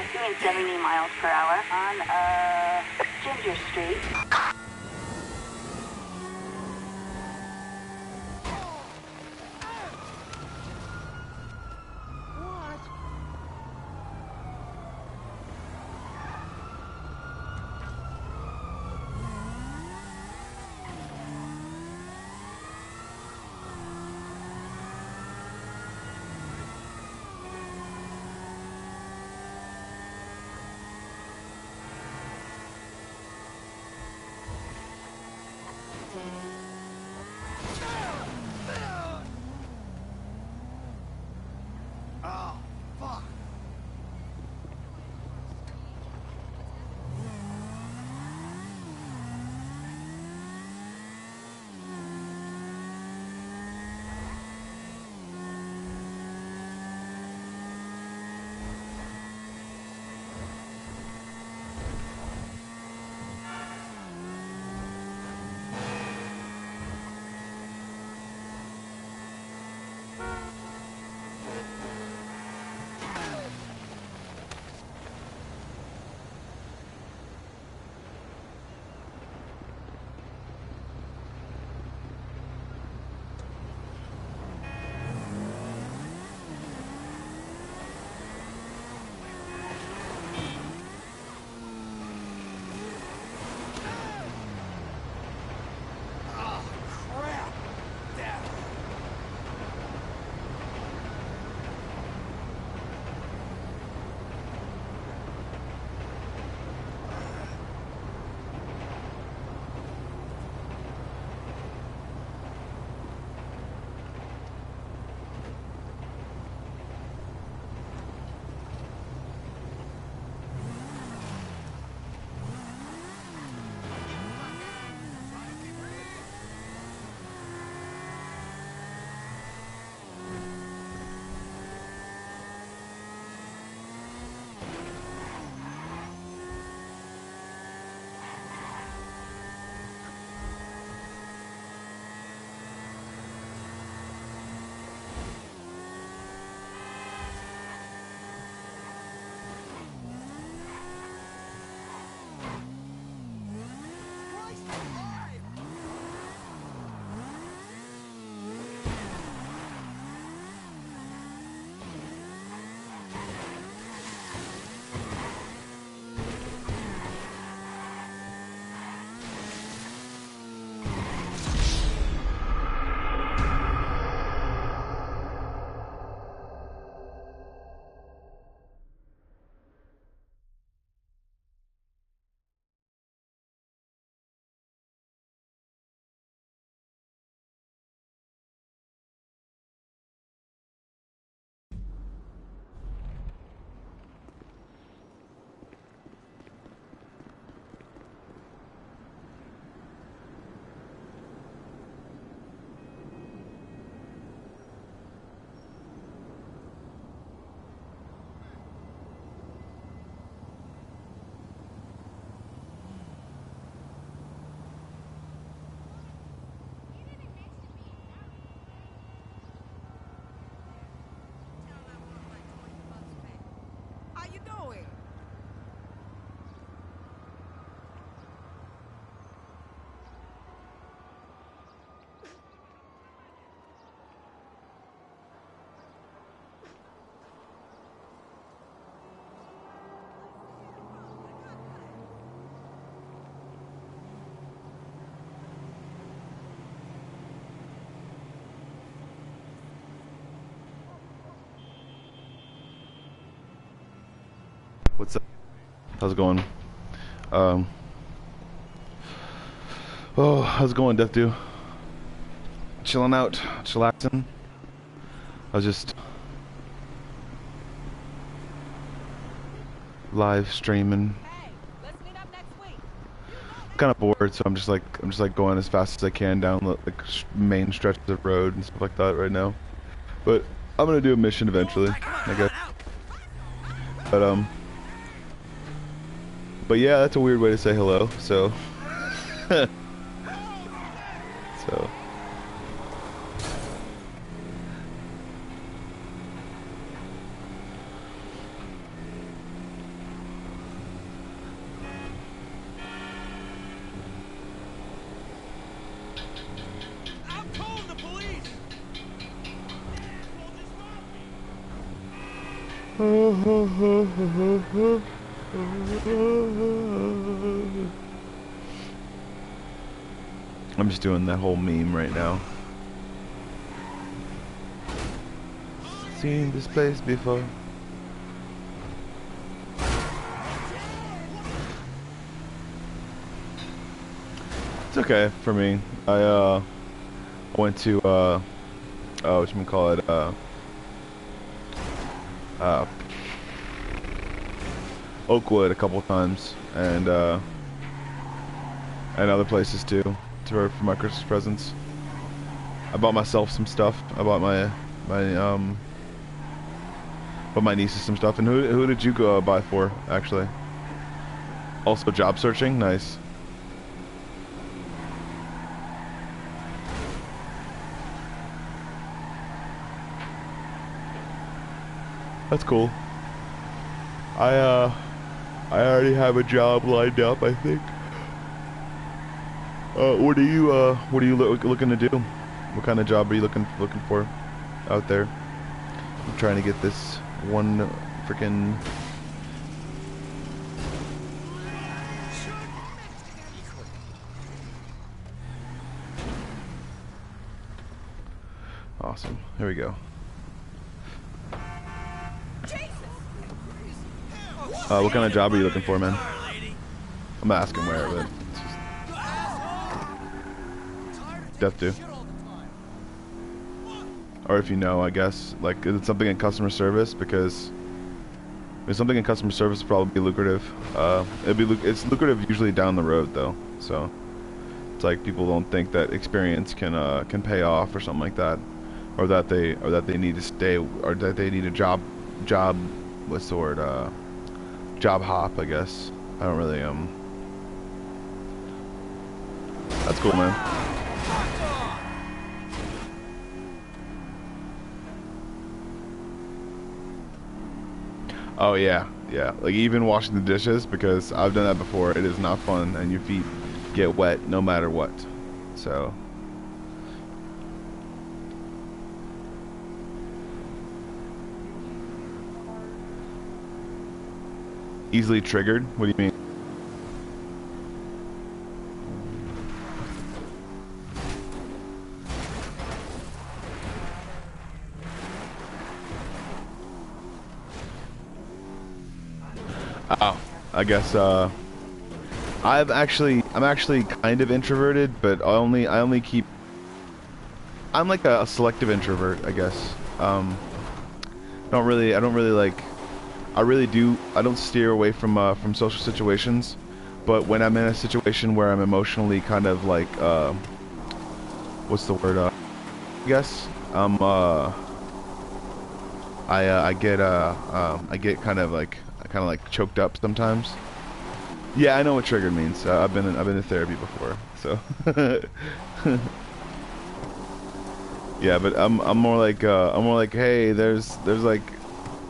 expecting at 70 miles per hour on, Ginger Street. Oh, fuck. What's up? How's it going? Oh, how's it going, Death Dew? Chilling out, chillaxing. I was just live streaming. Kind of bored, so I'm just like going as fast as I can down the like main stretches of road and stuff like that right now. But I'm gonna do a mission eventually, I guess. But yeah, that's a weird way to say hello. So, so. I'm just doing that whole meme right now. Seen this place before. It's okay for me. I went to whatchamacallit, Oakwood a couple times, and other places too, for my Christmas presents. I bought myself some stuff. I bought my nieces some stuff. And who did you go buy for, actually? Also job searching? Nice. That's cool. I already have a job lined up, I think. What are you looking to do? What kind of job are you looking for out there? I'm trying to get this one freaking. Awesome. Here we go. What kind of job are you looking for, man? I'm asking where, but it's just death do. Or if you know, I guess, like, is it something in customer service? Because if something in customer service would probably be lucrative. It's lucrative usually down the road though, so it's like people don't think that experience can pay off or something like that, or that they need to stay, or that they need a job. What's the word? Job hop, I guess. I don't really That's cool, man. Oh yeah, yeah. Like even washing the dishes, because I've done that before. It is not fun, and your feet get wet no matter what. So. Easily triggered? What do you mean? Oh, I guess I'm actually kind of introverted, but I only keep. I'm like a selective introvert, I guess. I don't really like. I don't steer away from social situations, but when I'm in a situation where I'm emotionally kind of like what's the word? I guess I get kind of like choked up sometimes. Yeah, I know what triggered means. I've been in therapy before, so. Yeah, but I'm more like hey, there's like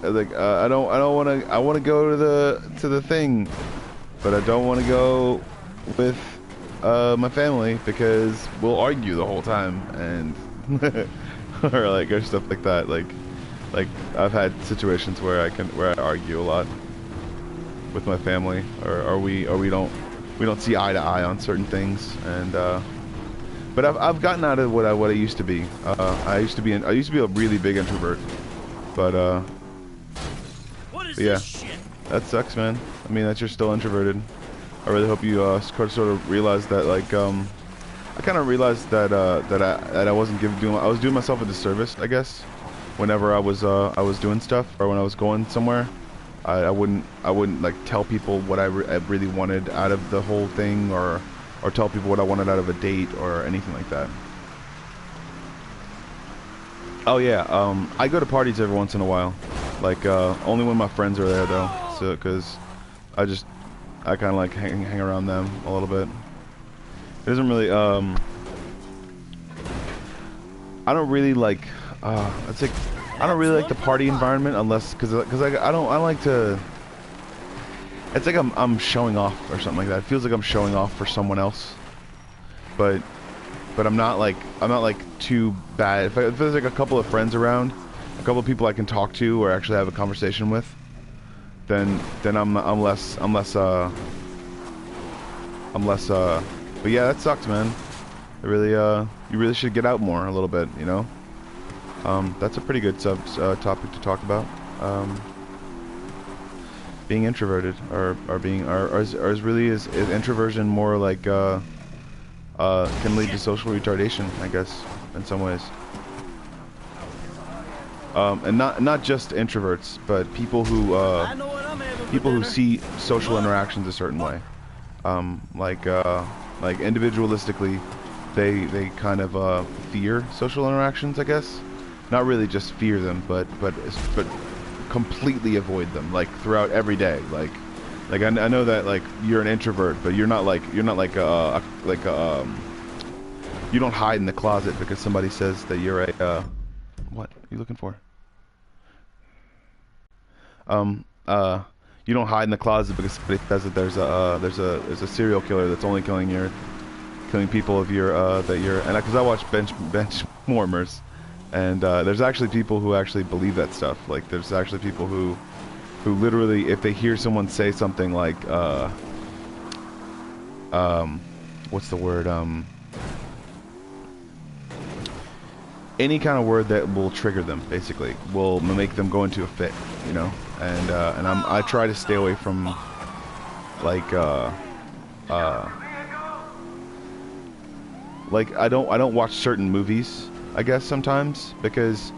I want to go to the thing, but I don't want to go with my family because we'll argue the whole time, and or stuff like that. Like I've had situations where I argue a lot with my family, or we don't see eye to eye on certain things, and but I've gotten out of what I used to be. I used to be a really big introvert, but yeah, that sucks, man. I mean, that you're still introverted. I really hope you sort of realize that, like, I kind of realized that I wasn't I was doing myself a disservice, I guess, whenever I was doing stuff, or when I was going somewhere. I wouldn't like tell people what I really wanted out of the whole thing, or tell people what I wanted out of a date or anything like that. Oh yeah, I go to parties every once in a while, like only when my friends are there though, so because I kind of like hang around them a little bit. It doesn't really I don't really like it's like I don't really like the party environment unless because I don't like to. It's like I'm showing off or something like that. It feels like I'm showing off for someone else, but I'm not like too bad. If there's like a couple of friends around a couple of people I can talk to or actually have a conversation with, then I'm less. But yeah, that sucks, man. It really you really should get out more a little bit, you know. That's a pretty good topic to talk about. Being introverted, or is introversion more like can lead to social retardation, I guess, in some ways. And not just introverts, but people who see social interactions a certain way. Like individualistically, they kind of fear social interactions, I guess. Not really just fear them, but completely avoid them, like throughout every day. Like I know that like you're an introvert, but you're not like you don't hide in the closet because somebody says that you're a what are you looking for? You don't hide in the closet because somebody says that there's a serial killer that's only killing people of your and because I watch bench warmers, and there's actually people who actually believe that stuff. Like there's actually people who literally, if they hear someone say something like what's the word, any kind of word that will trigger them, basically will make them go into a fit, you know. And I try to stay away from like I don't watch certain movies, I guess, sometimes, because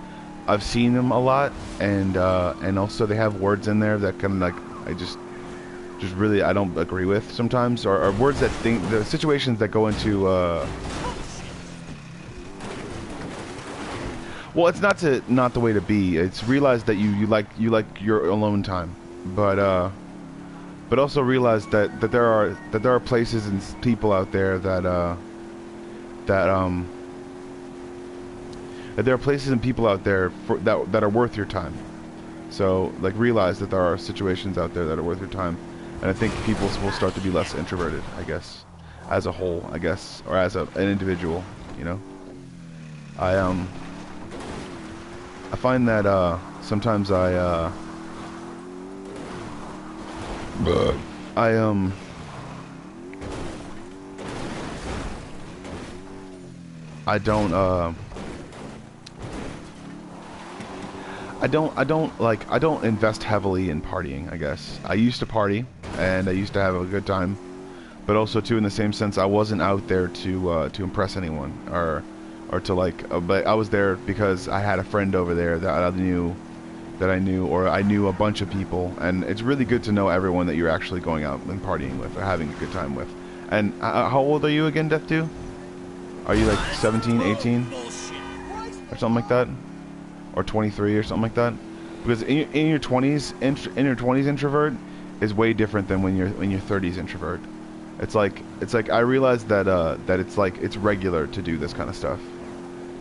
I've seen them a lot, and also they have words in there that kind of like I just really I don't agree with sometimes, or words that the situations that go into well, it's not the way to be. It's realize that you like your alone time, but also realize that there are places and people out there that there are places and people out there that are worth your time. So like realize that there are situations out there that are worth your time, and I think people will start to be less introverted, I guess, as a whole, I guess, or as an individual, you know. I find that sometimes I don't invest heavily in partying, I guess. I used to party, and I used to have a good time, but also too, in the same sense, I wasn't out there to impress anyone, or to like, but I was there because I had a friend over there that I knew, or I knew a bunch of people, and it's really good to know everyone that you're actually going out and partying with, or having a good time with. And how old are you again, Death 2? Are you like 17, 18? Or something like that? Or 23 or something like that? Because in your 20s, introvert is way different than when you're 30s introvert. It's like I realized that it's regular to do this kind of stuff.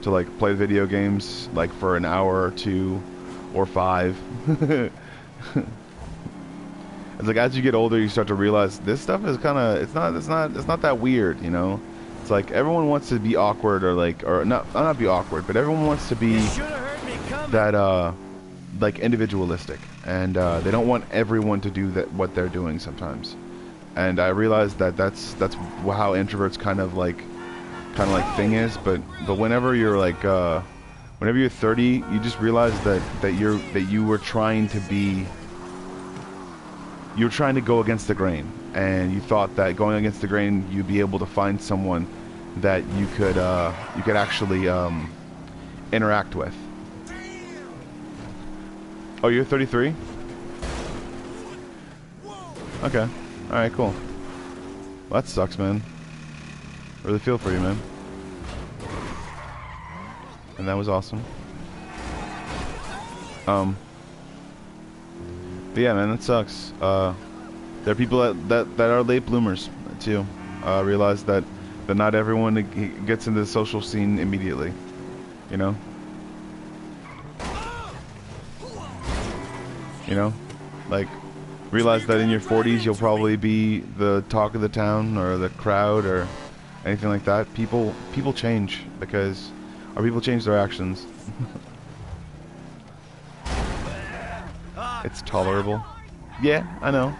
To like play video games like for an hour or 2 or 5. It's like as you get older, you start to realize this stuff is kind of it's not that weird, you know. It's like everyone wants to be awkward, or not be awkward, but everyone wants to be that like individualistic, and they don't want everyone to do what they're doing sometimes. And I realized that's how introverts kind of like thing is, but whenever you're like whenever you're 30, you just realize that you were trying to go against the grain, and you thought that going against the grain you'd be able to find someone that you could actually interact with. Oh, you're 33? Okay. Alright, cool. Well, that sucks, man. Really feel for you, man. And that was awesome. But yeah, man, that sucks. There are people that are late bloomers too. Realize that not everyone gets into the social scene immediately. You know. You know, like realize that in your 40s you'll probably be the talk of the town or the crowd or anything like that. People change, or people change their actions. It's tolerable. Yeah, I know.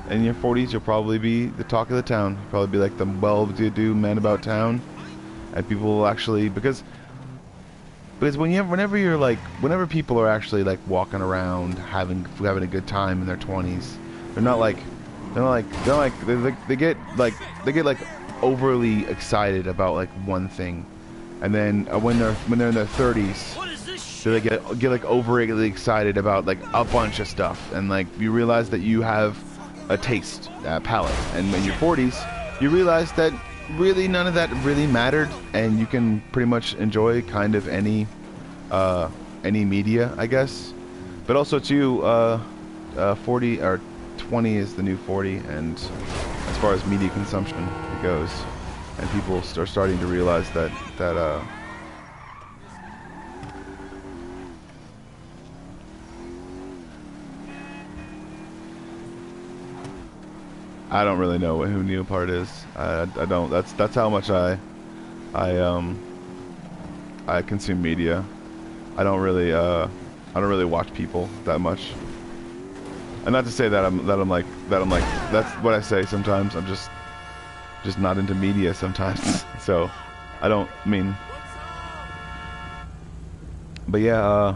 In your 40s, you'll probably be the talk of the town. You'll probably be like the well-to-do man about town, and people will actually whenever people are actually like walking around having a good time in their 20s, they get like overly excited about like one thing, and then when they're in their 30s, they get like overly excited about like a bunch of stuff, and like you realize that you have a taste, palate, and in your 40s, you realize that really none of that really mattered, and you can pretty much enjoy kind of any media, I guess. But also too, 40 or 20 is the new 40, and as far as media consumption goes, and people are starting to realize that I don't really know who Neopart is. I don't. That's how much I consume media. I don't really watch people that much. And not to say that I'm like that's what I say sometimes. I'm just not into media sometimes. So I don't mean. But yeah,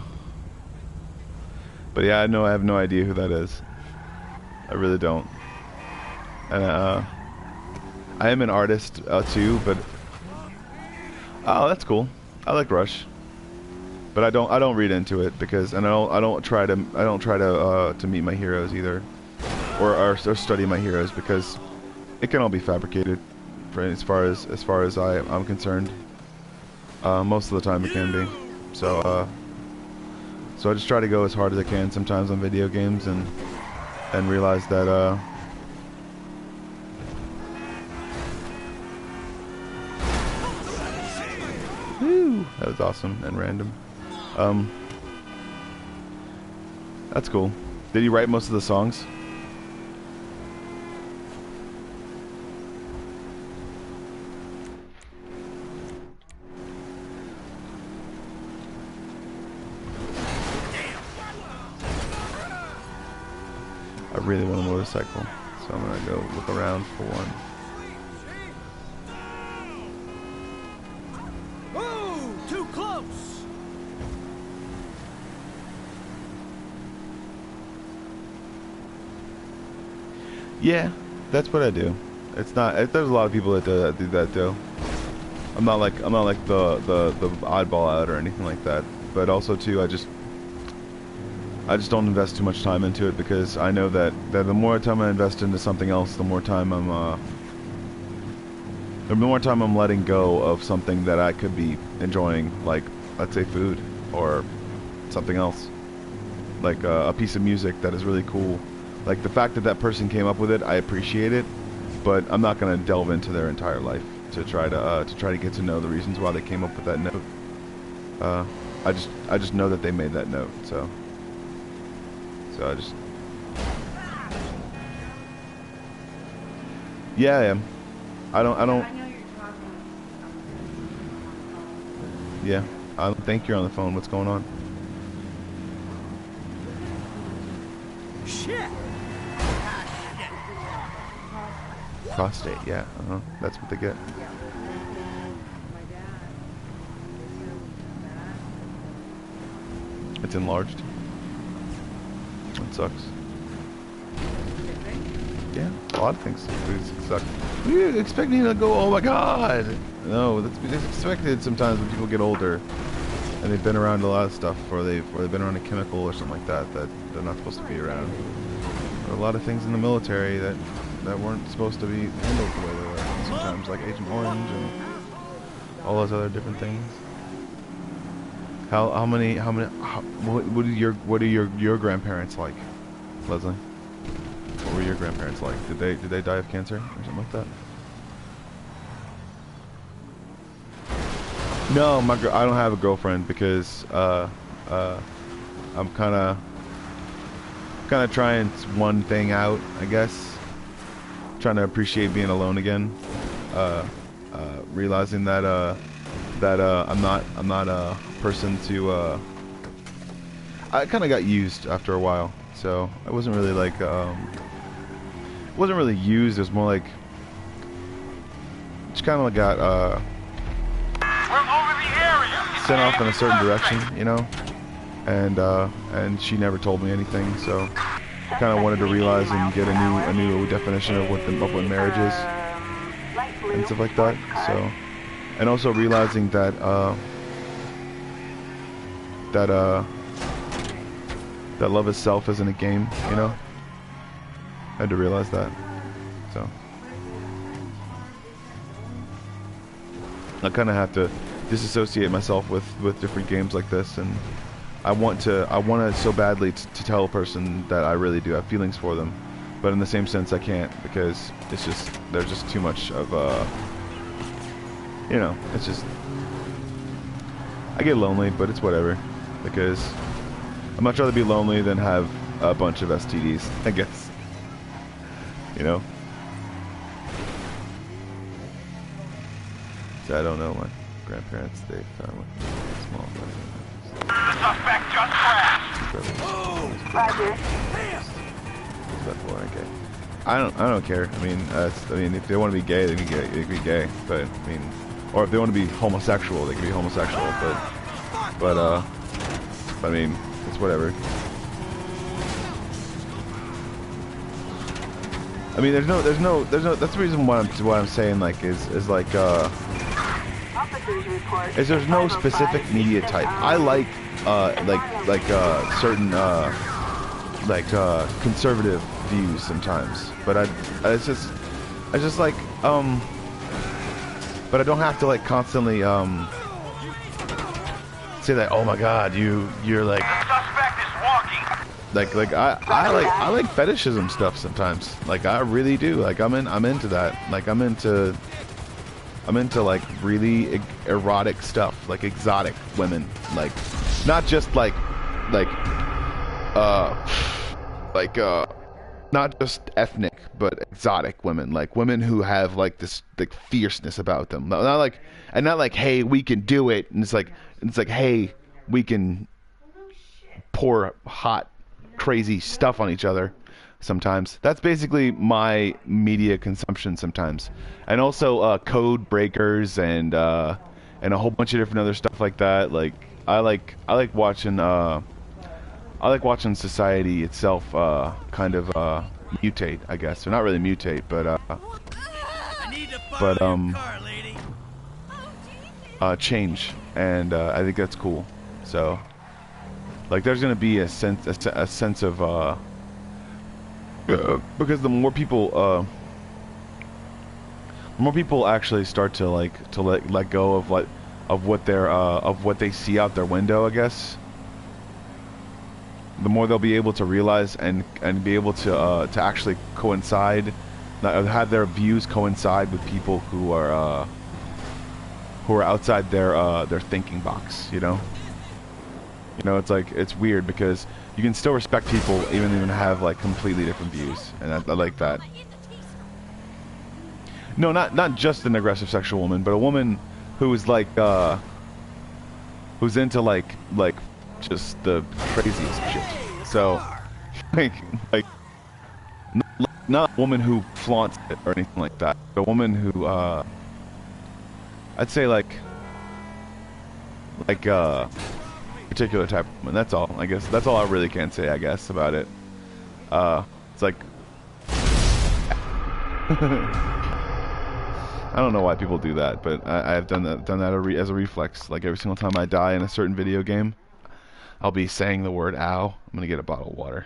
I know I have no idea who that is. I really don't. And I am an artist too, but oh, that's cool. I like Rush, but I don't read into it because, and I don't try to meet my heroes either, or study my heroes, because it can all be fabricated, as far as I'm concerned. Most of the time it can be. So I just try to go as hard as I can sometimes on video games, and realize that woo, that was awesome and random. That's cool. Did you write most of the songs? I really want a motorcycle, so I'm gonna go look around for one. Yeah, that's what I do. It's not. There's a lot of people that do that though. I'm not like the oddball out or anything like that. But also too, I just don't invest too much time into it, because I know that the more time I invest into something else, the more time I'm letting go of something that I could be enjoying, like let's say food or something else, like a piece of music that is really cool. Like the fact that person came up with it, I appreciate it, but I'm not gonna delve into their entire life to try to get to know the reasons why they came up with that note. I just know that they made that note, so I just, yeah, I am. I don't. Yeah, I don't think you're on the phone. What's going on? Shit. Prostate, yeah, that's what they get. It's enlarged. It sucks. Yeah, a lot of things suck. You expect me to go, oh my god! No, that's expected sometimes when people get older and they've been around a lot of stuff, or they've been around a chemical or something like that they're not supposed to be around. There are a lot of things in the military that weren't supposed to be handled the way they were sometimes, like Agent Orange and all those other different things. What are your grandparents like, Leslie? What were your grandparents like? Did they die of cancer or something like that? No, I don't have a girlfriend, because I'm kind of trying one thing out, I guess. Trying to appreciate being alone again. Realizing that I'm not a person to. I kind of got used after a while, so I wasn't really like wasn't really used. It was more like just kind of got sent off in a certain direction, you know, and she never told me anything, so kind of wanted to realize and get a new definition of what marriage is and stuff like that. So, and also realizing that that love itself isn't a game, you know. I had to realize that. So I kind of have to disassociate myself with different games like this, and I want to so badly to tell a person that I really do have feelings for them, but in the same sense I can't, because it's just there's just too much of you know, it's just I get lonely, but it's whatever, because I'd much rather be lonely than have a bunch of STDs, I guess, you know. So I don't know my grandparents, they found one small. The suspect just crashed. Roger. I don't care. I mean, if they want to be gay, they can be gay. But I mean, or if they want to be homosexual, they can be homosexual. But I mean, it's whatever. I mean, there's no. That's the reason why I'm saying like is like is there's no specific media type. I like certain conservative views sometimes, but it's just like but I don't have to like constantly say that, oh my god, you're like Suspect is walking. like I like fetishism stuff sometimes. Like I really do. Like I'm into that. Like I'm into like really erotic stuff, like exotic women, like not just like not just ethnic, but exotic women, like women who have like this like fierceness about them. Not like hey, we can do it, and it's like hey, we can pour hot crazy stuff on each other sometimes. That's basically my media consumption sometimes. And also code breakers and a whole bunch of different other stuff like that. Like I like watching society itself kind of mutate, I guess. Or not really mutate, but change, and I think that's cool. So like there's gonna be a sense of because the more people actually start to let go of what they see out their window, I guess, the more they'll be able to realize and be able to actually coincide, have their views coincide with people who are outside their thinking box, you know. You know, it's like, it's weird because you can still respect people even have like completely different views, and I like that. No, not just an aggressive sexual woman, but a woman who is like who's into like just the craziest shit. So like not a woman who flaunts it or anything like that, but a woman who I'd say like particular type of woman. That's all, I guess. That's all I really can say, I guess, about it. It's like I don't know why people do that, but I've done that as a reflex. Like every single time I die in a certain video game, I'll be saying the word "ow." I'm gonna get a bottle of water.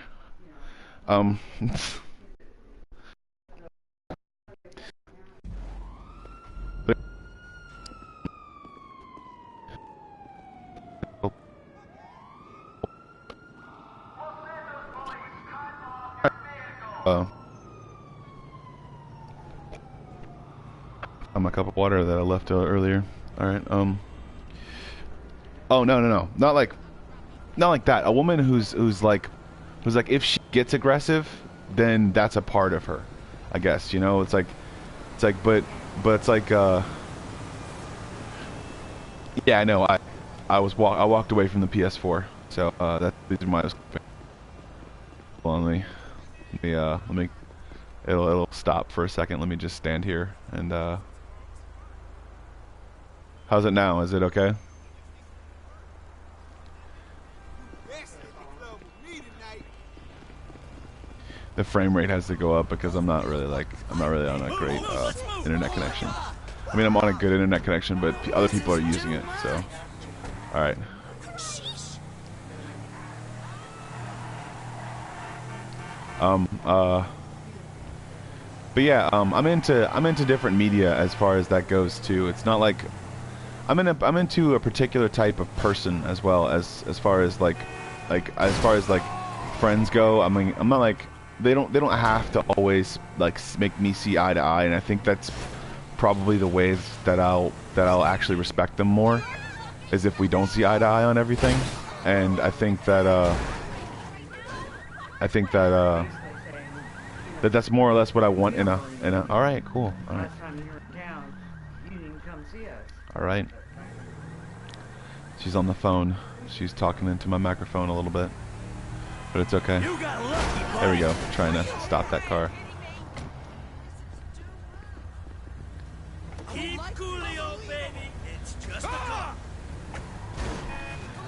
My cup of water that I left earlier. All right. Oh no, not like that. A woman who's like if she gets aggressive, then that's a part of her, I guess. You know, but it's like yeah, I know. I walked away from the PS4, so that's the reason why I was. Hold on, let me, it'll stop for a second. Let me just stand here and, how's it now? Is it okay? The frame rate has to go up because I'm not really on a great internet connection. I mean, I'm on a good internet connection, but other people are using it, so. All right. But yeah, I'm into different media as far as that goes too. It's not like I'm into a particular type of person as well as far as like friends go. I mean, I'm not like they don't have to always like make me see eye to eye, and I think that's probably the ways that I'll actually respect them more, is if we don't see eye to eye on everything. And I think that that's more or less what I want in a all right, cool. All right. All right. She's on the phone. She's talking into my microphone a little bit. But it's okay. There we go. Trying to stop that car.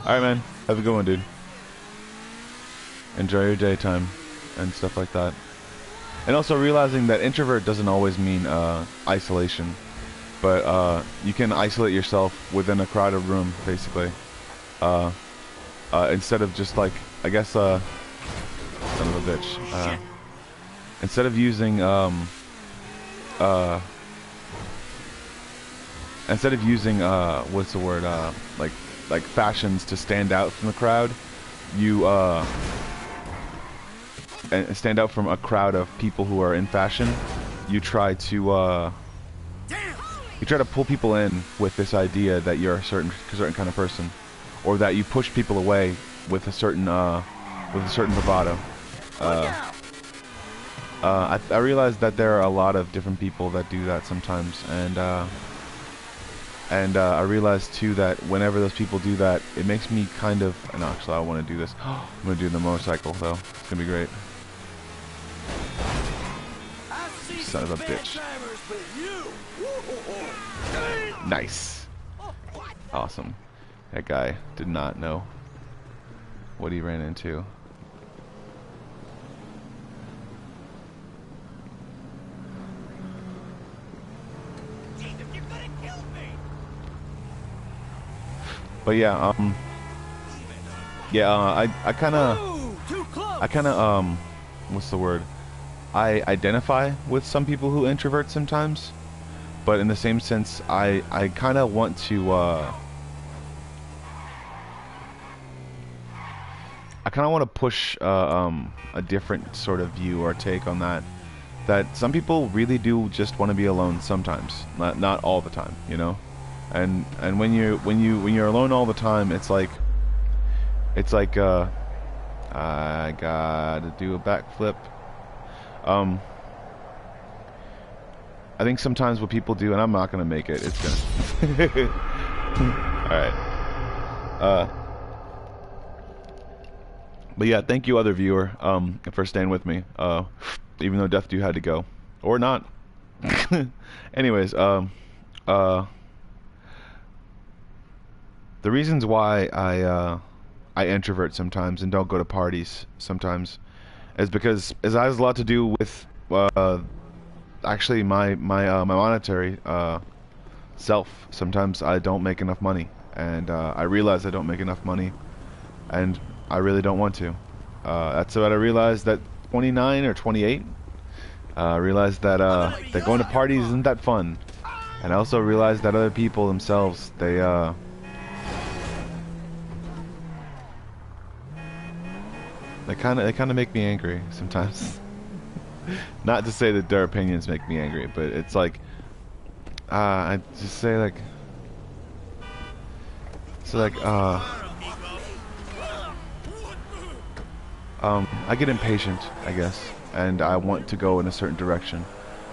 Alright, man. Have a good one, dude. Enjoy your daytime and stuff like that. And also realizing that introvert doesn't always mean isolation. But you can isolate yourself within a crowded room, basically. Instead of just like, I guess, son of a bitch. Instead of using, what's the word, like fashions to stand out from the crowd, you, and stand out from a crowd of people who are in fashion, you try to pull people in with this idea that you're a certain kind of person, or that you push people away with a certain bravado. I realize that there are a lot of different people that do that sometimes, and I realize too that whenever those people do that, it makes me kind of. And actually, I want to do this. I'm gonna do the motorcycle though. It's gonna be great. You son of a bitch. Nice. Awesome. That guy did not know what he ran into. But yeah, I kind of, what's the word? I identify with some people who introvert sometimes, but in the same sense, I kind of want to, I kind of want to push a different sort of view or take on that. That some people really do just want to be alone sometimes, not all the time, you know. And when you're alone all the time, it's like I gotta do a backflip. I think sometimes what people do, and I'm not gonna make it. It's gonna. All right. But yeah, thank you, other viewer, for staying with me. Even though Death Dew had to go, or not. Anyways, the reasons why I introvert sometimes and don't go to parties sometimes is because it has a lot to do with actually my monetary self. Sometimes I don't make enough money, and I realize I don't make enough money, and I really don't want to. That's what I realized at 29 or 28. I realized that that going to parties isn't that fun, and I also realized that other people themselves, they kind of make me angry sometimes. Not to say that their opinions make me angry, but it's like I just say like I get impatient, I guess, and I want to go in a certain direction.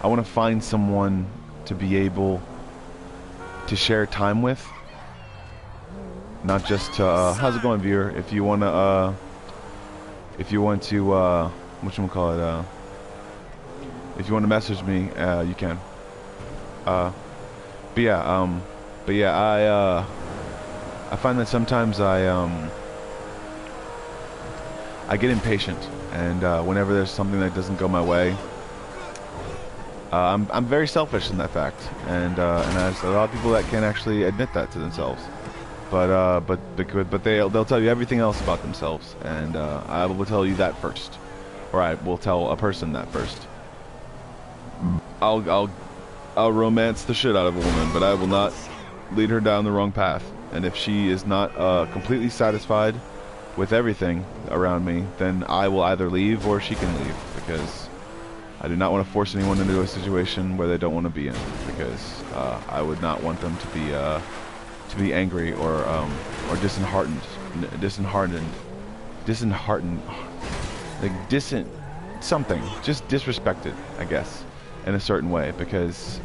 I want to find someone to be able to share time with, not just to how's it going, viewer? If you want to whatchamacallit, if you want to message me, you can. But yeah, I find that sometimes I get impatient, and whenever there's something that doesn't go my way, I'm very selfish in that fact, and there's a lot of people that can't actually admit that to themselves. But they'll tell you everything else about themselves, and I will tell you that first, or I will tell a person that first. I'll romance the shit out of a woman, but I will not lead her down the wrong path. And if she is not completely satisfied with everything around me, then I will either leave or she can leave, because I do not want to force anyone into a situation where they don't want to be in, because I would not want them to be angry or disheartened, like something, just disrespected, I guess, in a certain way, because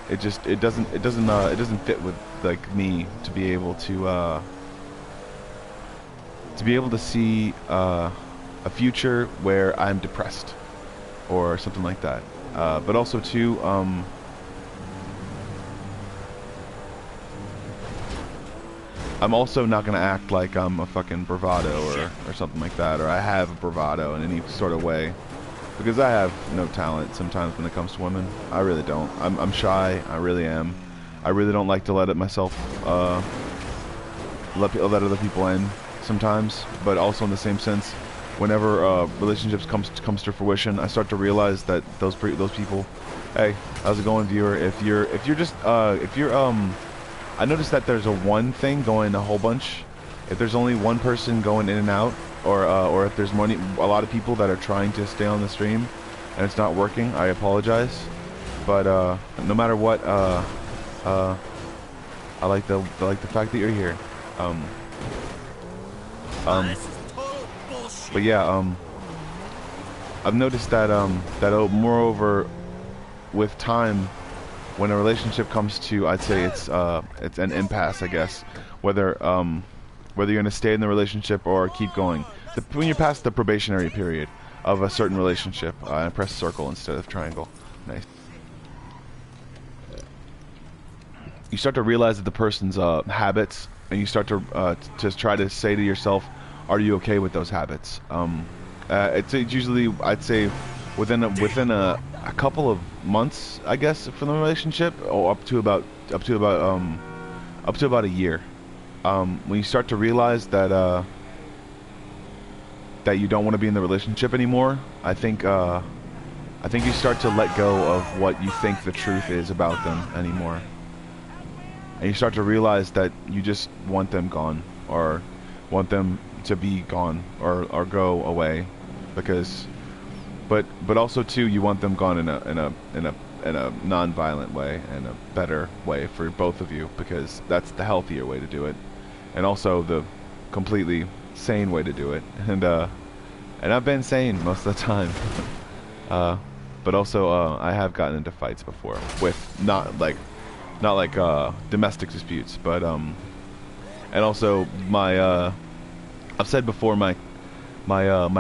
it doesn't fit with like me to be able to see a future where I'm depressed or something like that. But also too, I'm also not gonna act like I'm a fucking bravado or something like that, or I have a bravado in any sort of way, because I have no talent sometimes when it comes to women. I really don't. I'm shy. I really am. I really don't like to let myself let other people in sometimes. But also in the same sense, whenever relationships comes to fruition, I start to realize that those people. Hey, how's it going, viewer? If you're I noticed that there's a one thing going a whole bunch. If there's only one person going in and out, or if there's a lot of people that are trying to stay on the stream and it's not working, I apologize. But no matter what, I like the fact that you're here. But yeah, I've noticed that moreover, with time, when a relationship comes to, I'd say it's an impasse, I guess. Whether you're gonna stay in the relationship or keep going. When you're past the probationary period of a certain relationship, I press circle instead of triangle. Nice. You start to realize that the person's habits, and you start to try to say to yourself, "Are you okay with those habits?" It's usually, I'd say, within a couple of months, I guess, from the relationship, or up to about a year. When you start to realize that you don't want to be in the relationship anymore, I think you start to let go of what you think the truth is about them anymore, and you start to realize that you just want them gone, or want them to be gone, or go away, because. But also too, you want them gone in a non-violent way, and a better way for both of you, because that's the healthier way to do it, and also the completely sane way to do it. And I've been sane most of the time. But also I have gotten into fights before with not like domestic disputes, but and also my I've said before, my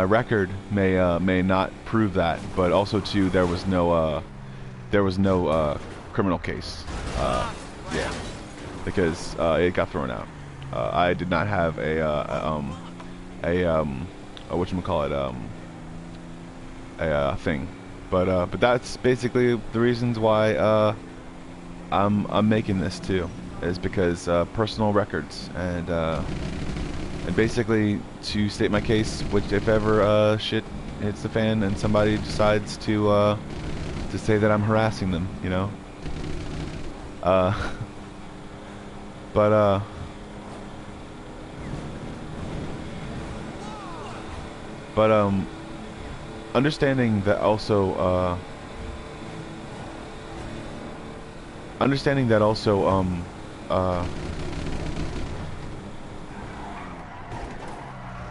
record may not prove that, but also too, there was no criminal case, yeah, because it got thrown out. I did not have a thing, but that's basically the reasons why I'm making this too, is because personal records, and basically to state my case, which if ever shit hits the fan and somebody decides to say that I'm harassing them, you know. But understanding that also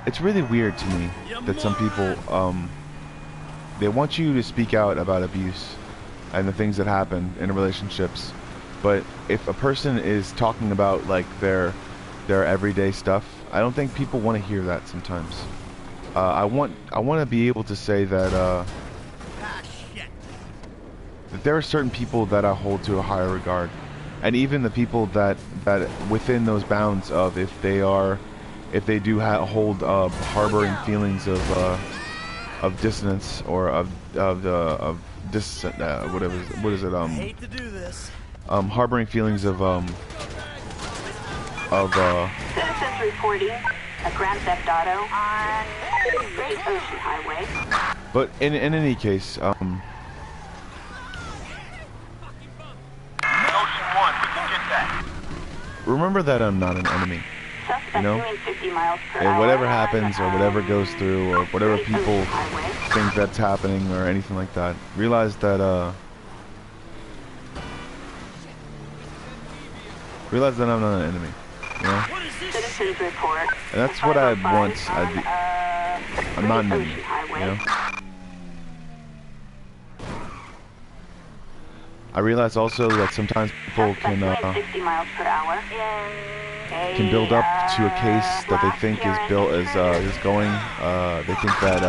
it's really weird to me that some people they want you to speak out about abuse and the things that happen in relationships, but if a person is talking about like their everyday stuff, I don't think people want to hear that sometimes. I want to be able to say that that there are certain people that I hold to a higher regard, and even the people that within those bounds of if they do hold harboring feelings of dissonance or what is it Hate to do this. harboring feelings of Citizens reporting a Grand Theft Auto on Great Ocean Highway. but in any case Ocean 1, we can get that. remember that I'm not an enemy. Suspect You know, doing 50 miles per and hour whatever on, happens or whatever goes through or whatever Great people Ocean Highway. think that's happening or anything like that, realize that I'm not an enemy, you know? Citizens report. And that's what I want. On, I'm not an Great enemy, Ocean Highway. you know? I realize also that sometimes people Suspect doing 60 miles per hour can build up to a case that they think is going. They think that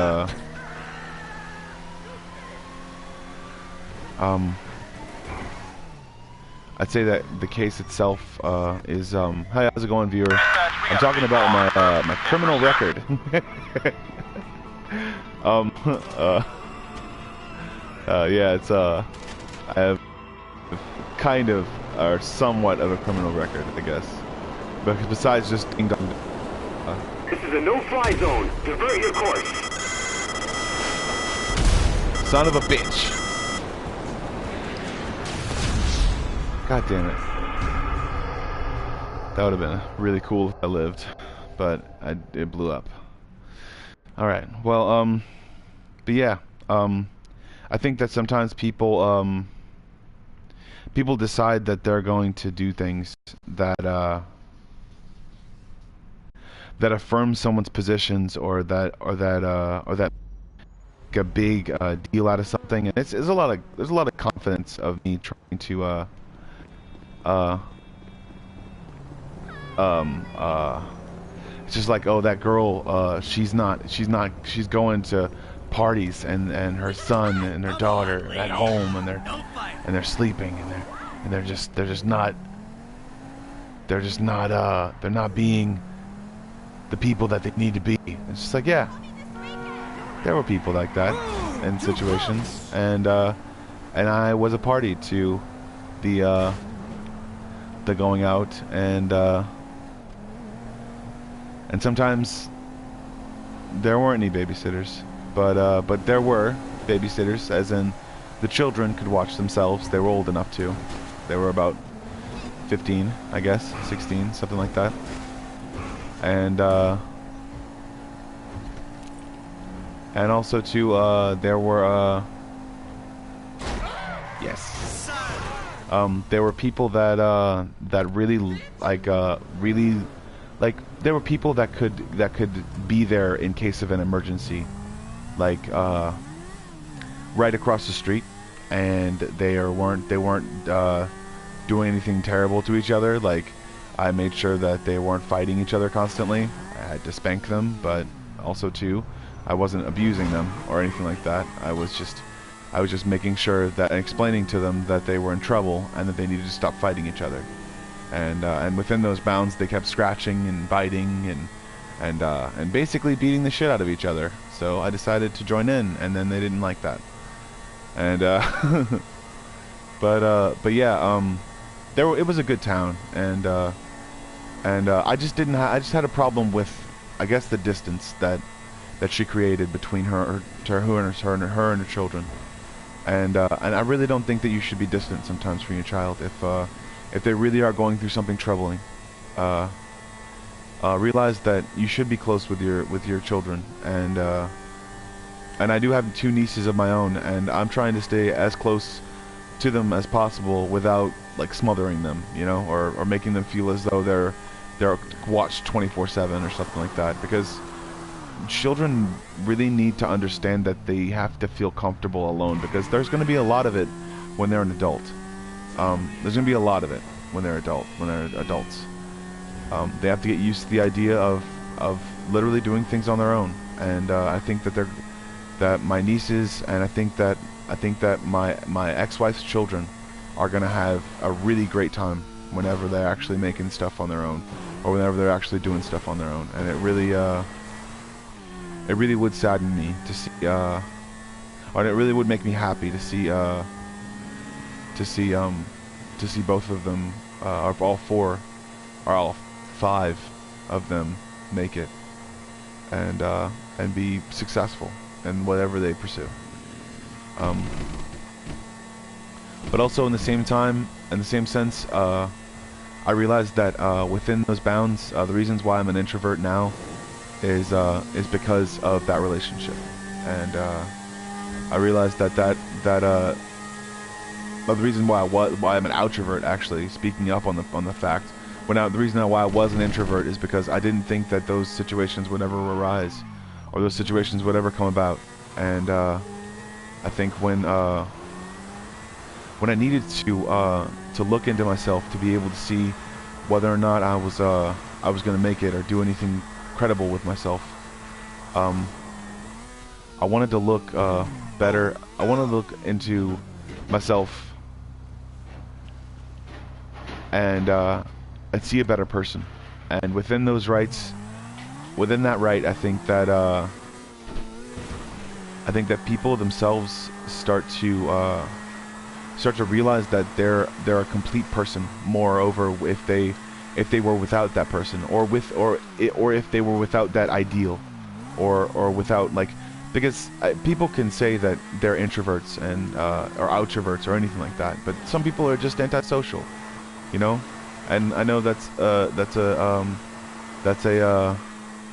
I'd say that the case itself is hi, how's it going, viewer? I'm talking about my criminal record. Yeah, it's I have kind of or somewhat of a criminal record, I guess. But besides just ding dong. This is a no-fly zone. Divert your course. Son of a bitch. God damn it. That would have been really cool if I lived, but it blew up. Alright, well, but yeah, I think that sometimes people, people decide that they're going to do things that, that affirm someone's positions or that make a big deal out of something, and there's a lot of confidence of me trying to it's just like, oh, that girl, she's going to parties and her son and her daughter at home and they're sleeping and they're not being the people that they need to be. It's just like, yeah, there were people like that in situations, and I was a party to the going out, and sometimes there weren't any babysitters, but there were babysitters, as in the children could watch themselves. They were old enough to. They were about 15, I guess, 16, something like that. And also too, there were yes, there were people that really there were people that could be there in case of an emergency, like right across the street, and they weren't doing anything terrible to each other. Like, I made sure that they weren't fighting each other constantly. I had to spank them, but also too, I wasn't abusing them or anything like that. I was just making sure that and explaining to them that they were in trouble and that they needed to stop fighting each other. And within those bounds, they kept scratching and biting and basically beating the shit out of each other. So I decided to join in, and then they didn't like that. And but yeah, it was a good town, and I just had a problem with, I guess, the distance that she created between her and her children. And I really don't think that you should be distant sometimes from your child if they really are going through something troubling. Realize that you should be close with your children, and I do have 2 nieces of my own, and I'm trying to stay as close to them as possible without like smothering them, you know, or making them feel as though they're watched 24/7 or something like that, because children really need to understand that they have to feel comfortable alone, because there's going to be a lot of it when they're an adult. There's going to be a lot of it when they're adults. They have to get used to the idea of literally doing things on their own, and I think that my nieces, and I think that my ex-wife's children are gonna have a really great time whenever they're actually making stuff on their own, or whenever they're actually doing stuff on their own. And it really would sadden me to see, or it really would make me happy to see both of them, or all four, or all five of them make it, and be successful in whatever they pursue. But also in the same time, in the same sense, I realized that within those bounds, the reasons why I'm an introvert now is because of that relationship, and I realized that the reason why I'm an outrovert, actually, speaking up on the fact, the reason why I was an introvert is because I didn't think that those situations would ever arise, or those situations would ever come about. And I think when I needed to look into myself to be able to see whether or not I was going to make it or do anything credible with myself, I wanted to look better. I wanted to look into myself and see a better person. And within those rights, within that right, I think that people themselves start to realize that they're a complete person. Moreover, if they were without that person, or if they were without that ideal, or without, like, because people can say that they're introverts and or outroverts or anything like that, but some people are just antisocial, you know. And I know that's a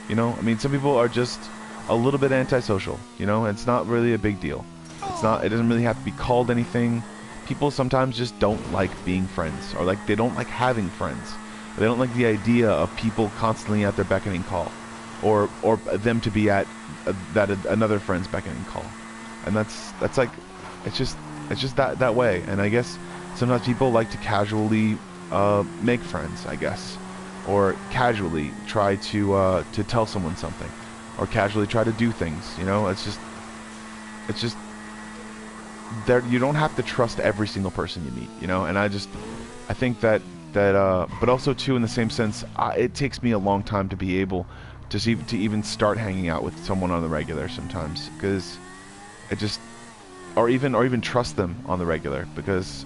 you know, I mean, some people are just a little bit antisocial, you know. It's not really a big deal. It doesn't really have to be called anything. People sometimes just don't like being friends, or like they don't like having friends. They don't like the idea of people constantly at their beckoning call, or them to be at another friend's beckoning call. And that's like, it's just that way. And I guess sometimes people like to casually make friends, I guess, or casually try to tell someone something, or casually try to do things, you know. It's just there. You don't have to trust every single person you meet, you know. And I think that but also too, in the same sense, it takes me a long time to be able to even start hanging out with someone on the regular sometimes, because it just, or even trust them on the regular, because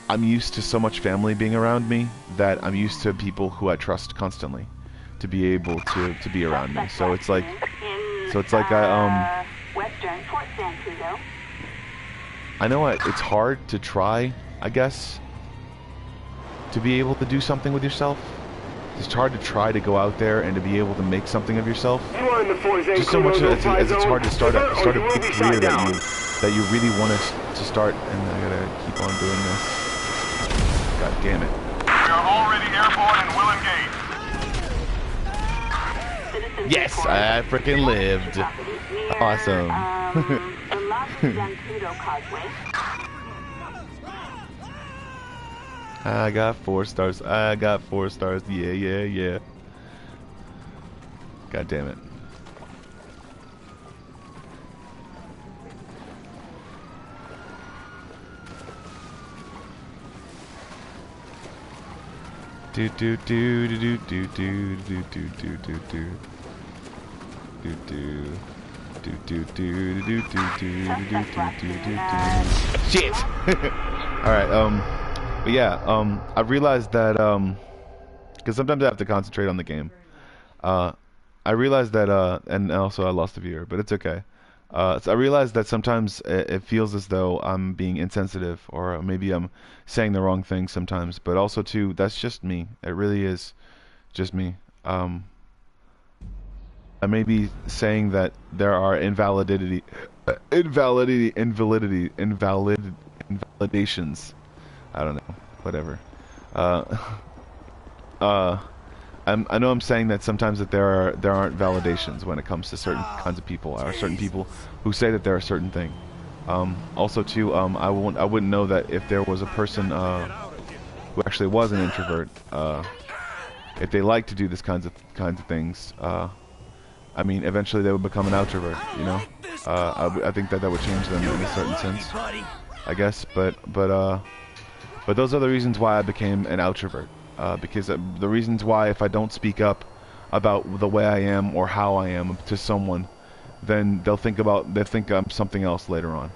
I'm used to so much family being around me that I'm used to people who I trust constantly to be able to be around me. So it's like Western Fort Zancudo. I know it's hard to try, I guess, to be able to do something with yourself. It's hard to try to go out there and to be able to make something of yourself. Just so much as it's hard to start a big career that you really want to start. And I gotta keep on doing this. God damn it. We are already airborne and will engage. Yes, I freaking lived. Awesome. The Los Zancudo Causeway. I got 4 stars. I got 4 stars. Yeah. God damn it. Do do do do do do do do do do do do do do do do do do. Shit. All right. But yeah. I realized that because sometimes I have to concentrate on the game. I realized that and also I lost a viewer, but it's okay. So I realized that sometimes it feels as though I'm being insensitive, or maybe I'm saying the wrong thing sometimes. But also too, that's just me. It really is just me. I may be saying that there are invalidations. I don't know. Whatever. I know I'm saying that sometimes that there aren't validations when it comes to certain kinds of people, or certain people who say that they're a certain thing. Also too, I wouldn't know that if there was a person who actually was an introvert, if they like to do this kinds of things, I mean, eventually they would become an outrovert, you know? I think that would change them in a certain sense, I guess. But those are the reasons why I became an outrovert. Because the reasons why, if I don't speak up about the way I am or how I am to someone, then they'll think I'm something else later on.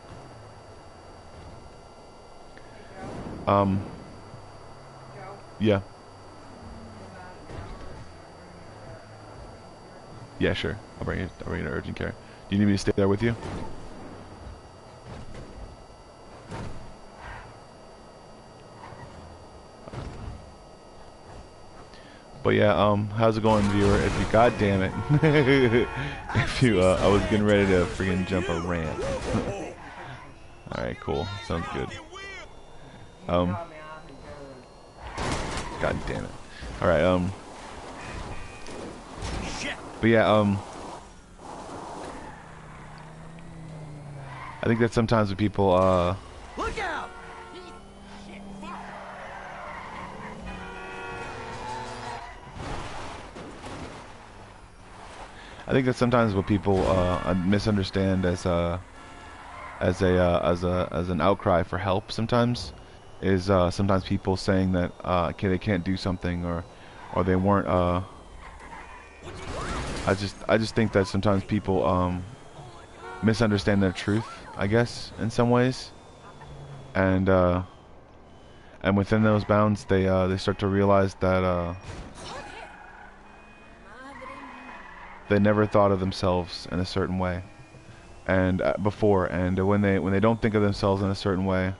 Yeah. Yeah, sure. I'll bring it to urgent care. Do you need me to stay there with you? But yeah, how's it going, viewer? If you, god damn it, if you, I was getting ready to freaking jump a ramp. All right, cool. Sounds good. God damn it. All right, but yeah, I think that sometimes when people, Look out! I think that sometimes what people misunderstand as an outcry for help sometimes is sometimes people saying that okay, they can't do something or they weren't. I just think that sometimes people misunderstand their truth, I guess, in some ways, and within those bounds they start to realize that they never thought of themselves in a certain way, and before, and when they don't think of themselves in a certain way,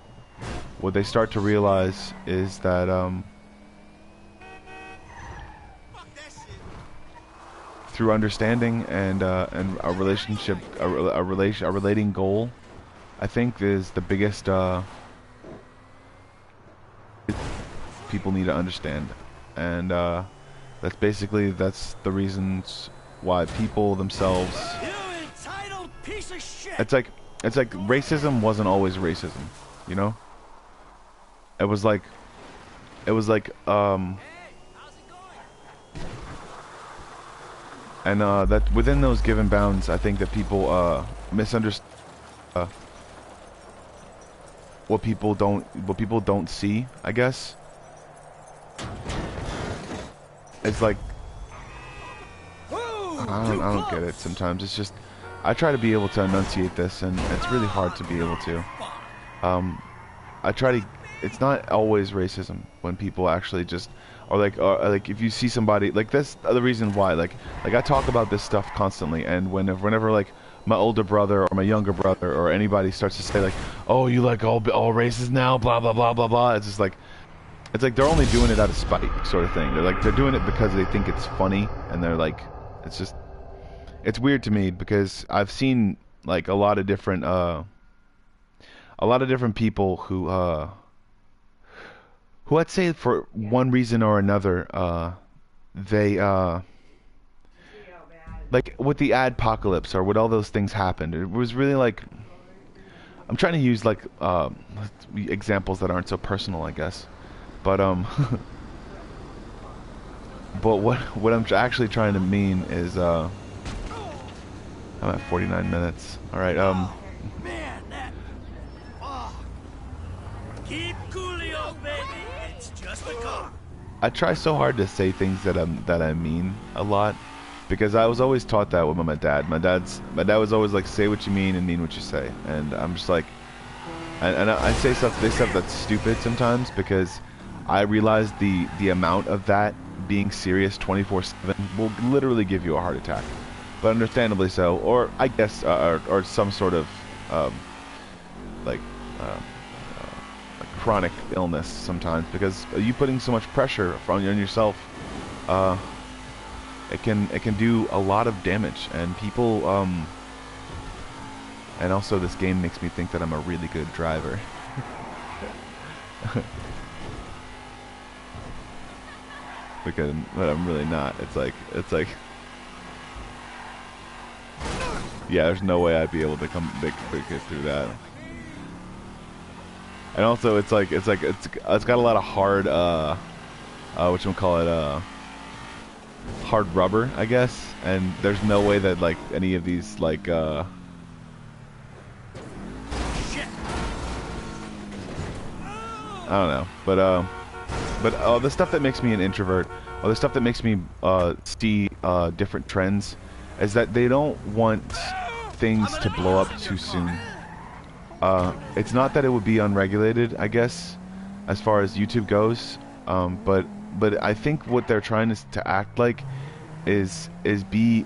what they start to realize is that through understanding and a relationship, a relating goal, I think is the biggest people need to understand, and that's the reasons why people themselves. You entitled piece of shit! It's like racism wasn't always racism, you know? It was like and that within those given bounds, I think that people misunderstand what people don't see, I guess. It's like I don't get it sometimes. It's just I try to be able to enunciate this, and it's really hard to be able to. I try to. It's not always racism when people actually just or like if you see somebody like that's the reason why like I talk about this stuff constantly, and whenever like my older brother or my younger brother or anybody starts to say like, oh, you like all races now, blah blah blah blah blah, it's just like they're only doing it out of spite, sort of thing. They're doing it because they think it's funny, and they're like, it's weird to me because I've seen like a lot of different people who I'd say for one reason or another they like with the adpocalypse or with all those things happened, it was really like I'm trying to use like examples that aren't so personal, I guess, but but what I'm actually trying to mean is I'm at 49 minutes. All right, Man, that... Keep coolio, baby. It's just a car. I try so hard to say things that I mean a lot, because I was always taught that with my dad. My dad was always like, say what you mean and mean what you say, and I'm just like, and I say stuff that's stupid sometimes because I realize the amount of that being serious 24/7 will literally give you a heart attack, but understandably so, or I guess or some sort of like chronic illness sometimes, because you putting so much pressure on yourself, it can do a lot of damage, and people and also this game makes me think that I'm a really good driver. But I'm really not. It's like yeah, there's no way I'd be able to get through that. And also it's got a lot of hard whatchamacallit, hard rubber, I guess, and there's no way that like any of these like Shit. I don't know, but the stuff that makes me an introvert, or the stuff that makes me see different trends, is that they don't want things to blow up too soon. It's not that it would be unregulated, I guess, as far as YouTube goes, but I think what they're trying to act like is be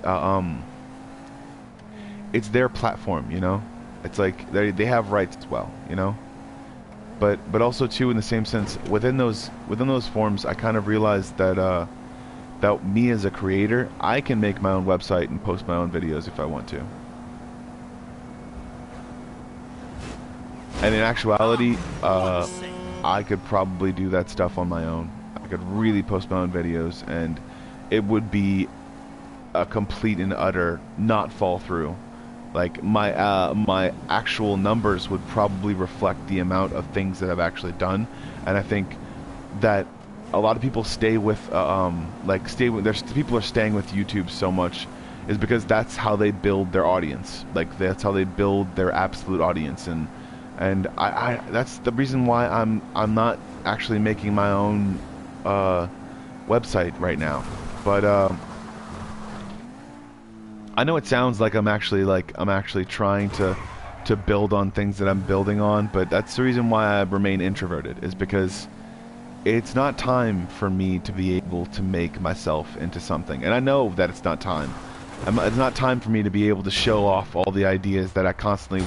it's their platform, you know. It's like they have rights as well, you know. But also too, in the same sense, within those forms, I kind of realized that that me as a creator, I can make my own website and post my own videos if I want to. And in actuality, I could probably do that stuff on my own. I could really post my own videos, and it would be a complete and utter not fall through. Like my actual numbers would probably reflect the amount of things that I've actually done, and I think that a lot of people stay with people are staying with YouTube so much is because that's how they build their audience. Like that's how they build their absolute audience, and I that's the reason why I'm not actually making my own website right now. But I know it sounds like I'm actually trying to build on things that I'm building on, but that's the reason why I remain introverted, is because it's not time for me to be able to make myself into something. And I know that it's not time. It's not time for me to be able to show off all the ideas that I constantly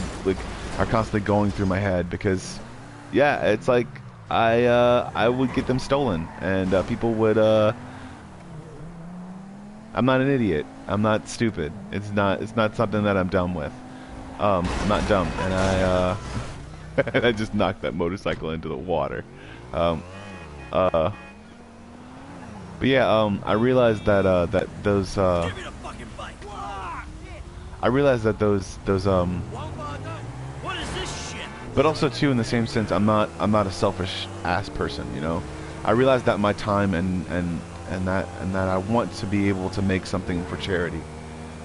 are constantly going through my head, because yeah, it's like I would get them stolen, and people would I'm not an idiot. I'm not stupid. It's not something that I'm dumb with. I'm not dumb, and I just knocked that motorcycle into the water. But yeah, I realized that that those Give me the fucking bike. I realized that those What is this shit? but also too, in the same sense, I'm not a selfish ass person, you know. I realized that my time and that I want to be able to make something for charity,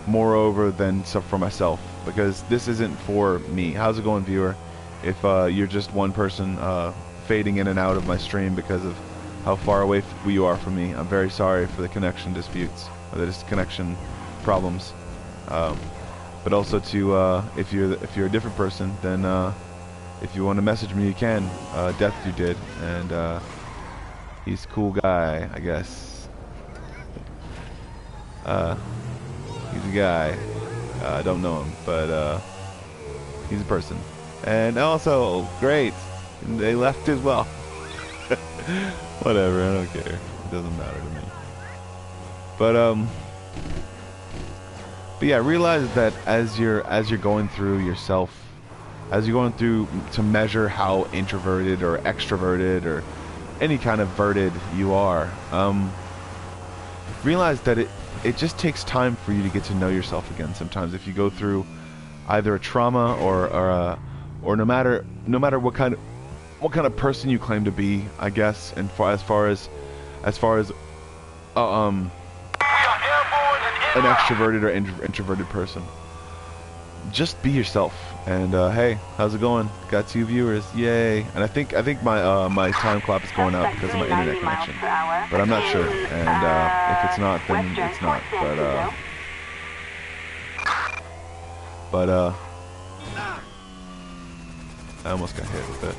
moreover than stuff for myself, because this isn't for me. How's it going, viewer? If you're just one person fading in and out of my stream because of how far away you are from me, I'm very sorry for the connection disputes, or the disconnection problems. But also to if you're a different person, then if you want to message me, you can. Death you did, and he's a cool guy, I guess. He's a guy. I don't know him, but he's a person. And also, great, they left as well. Whatever, I don't care. It doesn't matter to me. But yeah, realize that as you're going through yourself, as you're going through to measure how introverted or extroverted or any kind of verted you are, realize that it just takes time for you to get to know yourself again. Sometimes, if you go through either a trauma or no matter what kind of person you claim to be, I guess, and as far as an extroverted or introverted person, just be yourself. And hey, how's it going? Got 2 viewers, yay! And I think my my time clock is going out because of my internet connection, but I'm not sure. And if it's not, then it's not. But I almost got hit with it.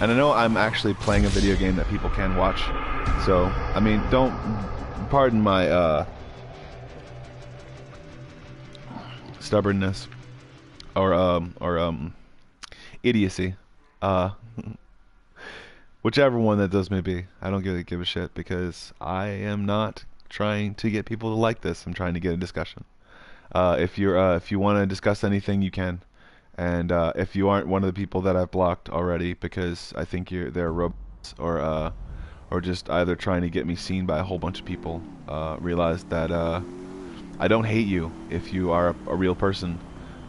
And I know I'm actually playing a video game that people can watch, so I mean, don't pardon my stubbornness or idiocy, whichever one that those may be. I don't really give a shit, because I am not trying to get people to like this. I'm trying to get a discussion. If you want to discuss anything, you can. And if you aren't one of the people that I've blocked already because I think they're robots, or just either trying to get me seen by a whole bunch of people, realize that I don't hate you if you are a real person,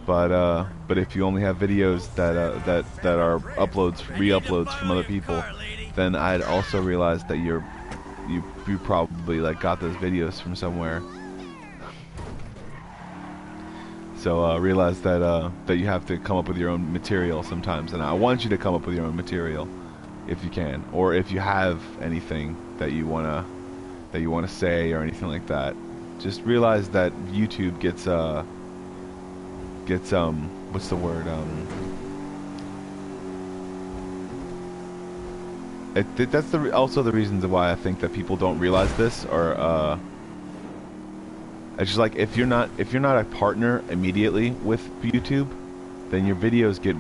But if you only have videos that are re-uploads from other people, then I'd also realize that you probably like got those videos from somewhere. So realize that you have to come up with your own material sometimes, and I want you to come up with your own material if you can, or if you have anything that you wanna say or anything like that. Just realize that YouTube gets what's the word, that's also the reasons why I think that people don't realize this, or it's just like if you're not a partner immediately with YouTube, then your videos get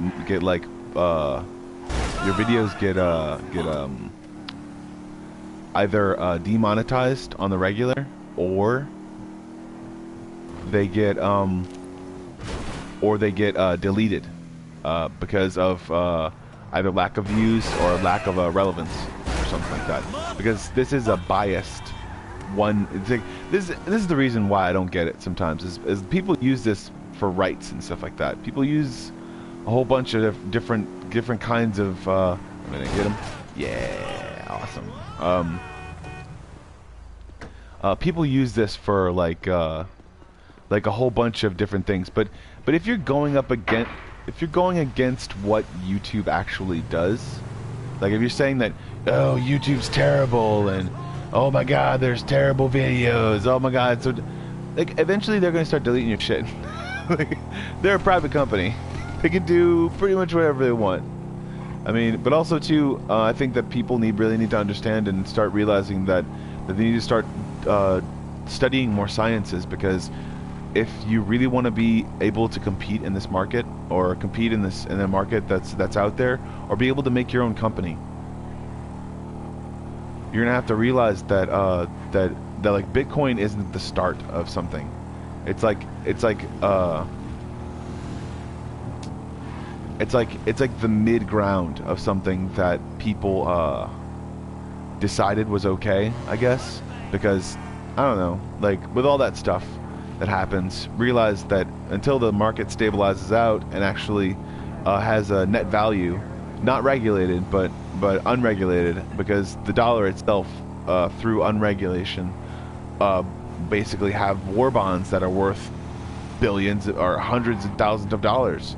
either demonetized on the regular, or they get deleted because of either lack of views or lack of relevance or something like that. Because this is a biased one. This is the reason why I don't get it sometimes. Is people use this for rights and stuff like that. People use a whole bunch of different kinds of. I'm gonna get him. Yeah, awesome. People use this for like a whole bunch of different things. But if you're going against what YouTube actually does, like if you're saying that, oh, YouTube's terrible, and oh my god, there's terrible videos, oh my god, so like eventually they're gonna start deleting your shit. Like, they're a private company. They can do pretty much whatever they want. I mean, but also too, I think that people really need to understand and start realizing that they need to start studying more sciences, because if you really want to be able to compete in this market, or compete in the market that's out there, or be able to make your own company, you're gonna have to realize that like Bitcoin isn't the start of something. It's like the mid ground of something that people decided was okay, I guess, because I don't know, like with all that stuff that happens, realize that until the market stabilizes out and actually has a net value, not regulated but unregulated, because the dollar itself through unregulation basically have war bonds that are worth billions or hundreds of thousands of dollars.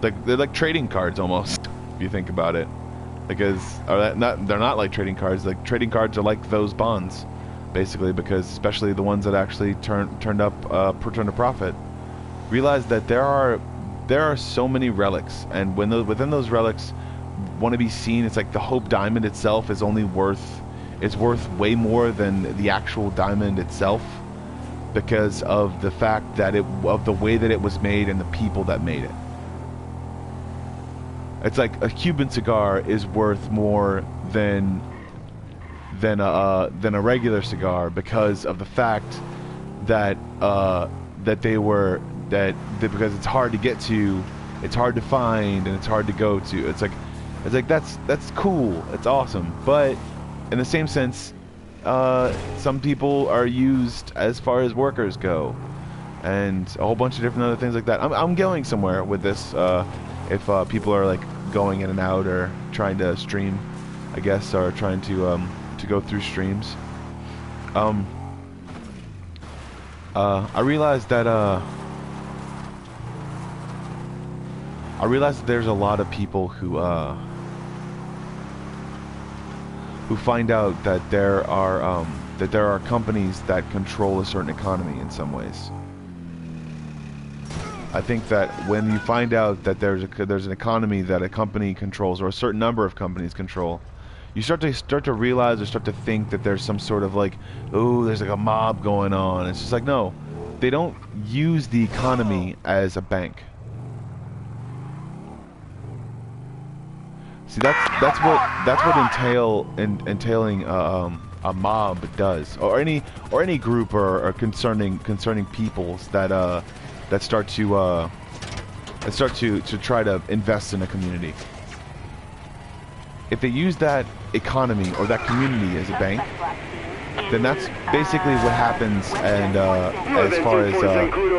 Like they're like trading cards almost, if you think about it, because they're not like trading cards. Like trading cards are like those bonds, basically, because especially the ones that actually turned a profit. Realize that there are so many relics, and within those relics want to be seen. It's like the Hope Diamond itself is worth way more than the actual diamond itself, because of the fact that of the way that it was made and the people that made it. It's like a Cuban cigar is worth more than a regular cigar, because of the fact that because it's hard to get to, it's hard to find, and it's hard to go to. It's like that's cool, it's awesome, but in the same sense, some people are used as far as workers go, and a whole bunch of different other things like that. I'm going somewhere with this. If people are like going in and out or trying to stream, I guess, or trying to go through streams. I realized that there's a lot of people who find out that there are companies that control a certain economy in some ways. I think that when you find out that there's an economy that a company controls, or a certain number of companies control, you start to realize or start to think that there's some sort of like, oh, there's like a mob going on. It's just like, no, they don't use the economy as a bank. See, that's what entailing a mob does, or any group or concerning peoples that start to try to invest in a community. If they use that economy or that community as a bank, then that's basically what happens. And as far as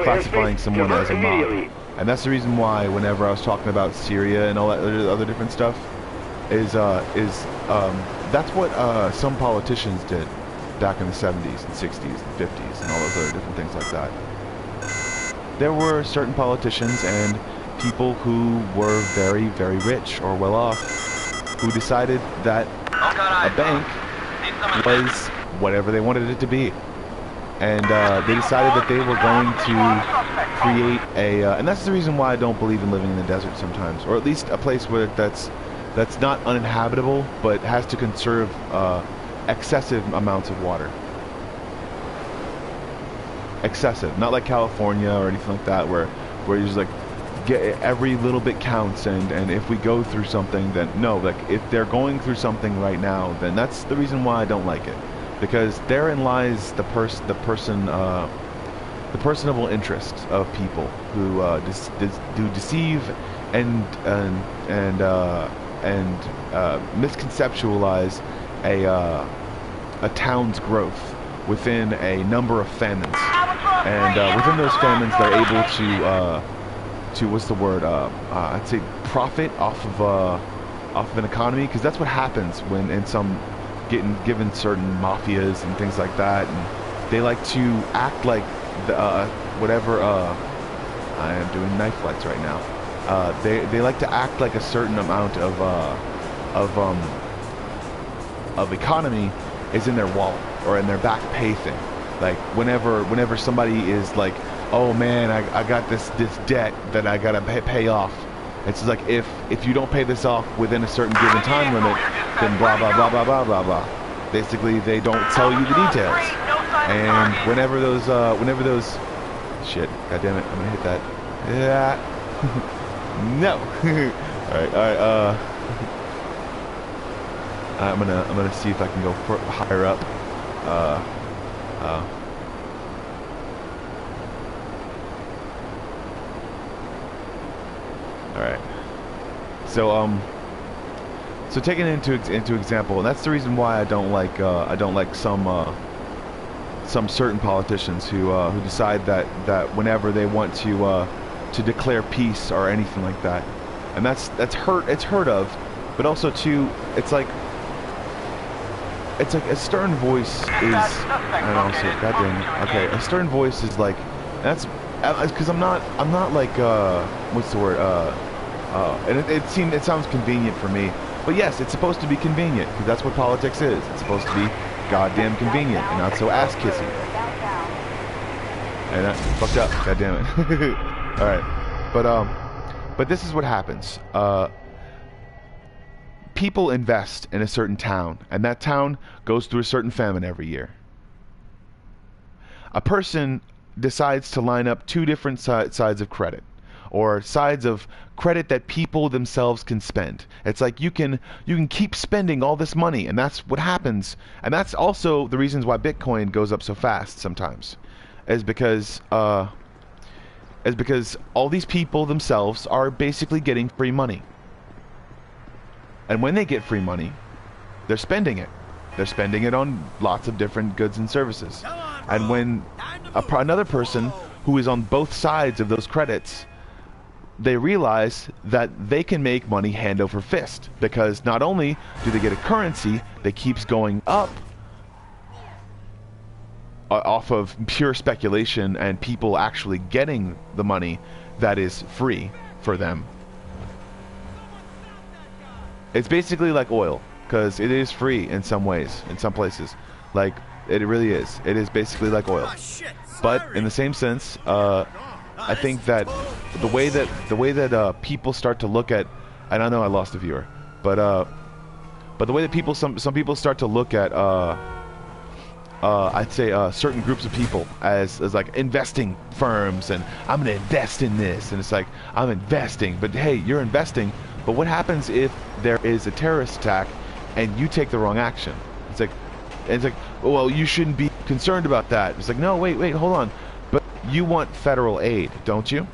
classifying someone as a mob, and that's the reason why whenever I was talking about Syria and all that other different stuff, that's what some politicians did back in the 70s and 60s and 50s and all those other different things like that. There were certain politicians and people who were very, very rich or well off who decided that a bank was whatever they wanted it to be. And they decided that they were going to create a... and that's the reason why I don't believe in living in the desert sometimes. Or at least a place where that's not uninhabitable, but has to conserve excessive amounts of water. Excessive. Not like California or anything like that, where you just like... every little bit counts, and if we go through something, then no, like if they're going through something right now, then that's the reason why I don't like it, because therein lies the personable interest of people who deceive and misconceptualize a town's growth within a number of famines, and within those famines they're able to what's the word? I'd say profit off of an economy, because that's what happens when in some given certain mafias and things like that, and they like to act like whatever. I am doing knife fights right now. They like to act like a certain amount of economy is in their wallet or in their back pay thing. Like whenever somebody is like, oh man, I got this debt that I gotta pay off. It's just like if you don't pay this off within a certain given time limit, then blah blah blah blah blah blah blah. Basically, they don't tell you the details. And whenever those shit, god damn it, I'm gonna hit that. Yeah. No. all right. I'm gonna see if I can go higher up. Alright. So taking into example, and that's the reason why I don't like some certain politicians who decide that whenever they want to declare peace or anything like that, and it's heard of, but also too, it's like a stern voice is, I don't see it, goddamn, okay, a stern voice is like, that's, because I'm not like, what's the word, and it sounds convenient for me, but yes, it's supposed to be convenient, because that's what politics is. It's supposed to be goddamn convenient and not so ass kissy. And that's fucked up, goddamn it. All right, but this is what happens. People invest in a certain town, and that town goes through a certain famine every year. A person decides to line up two different sides of credit, or sides of credit that people themselves can spend. It's like you can keep spending all this money, and that's what happens. And that's also the reasons why Bitcoin goes up so fast sometimes, is because all these people themselves are basically getting free money. And when they get free money, they're spending it. They're spending it on lots of different goods and services. And when another person who is on both sides of those credits, they realize that they can make money hand over fist, because not only do they get a currency that keeps going up off of pure speculation and people actually getting the money that is free for them. It's basically like oil, because it is free in some ways, in some places. Like, it really is. It is basically like oil. But in the same sense, I think that the way that people start to look at, and I know I lost a viewer, but the way that some people start to look at, I'd say certain groups of people as like investing firms, and I'm gonna invest in this, and it's like, I'm investing, but hey, you're investing, but what happens if there is a terrorist attack and you take the wrong action? It's like, well, you shouldn't be concerned about that. It's like, no, wait, hold on. But you want federal aid, don't you?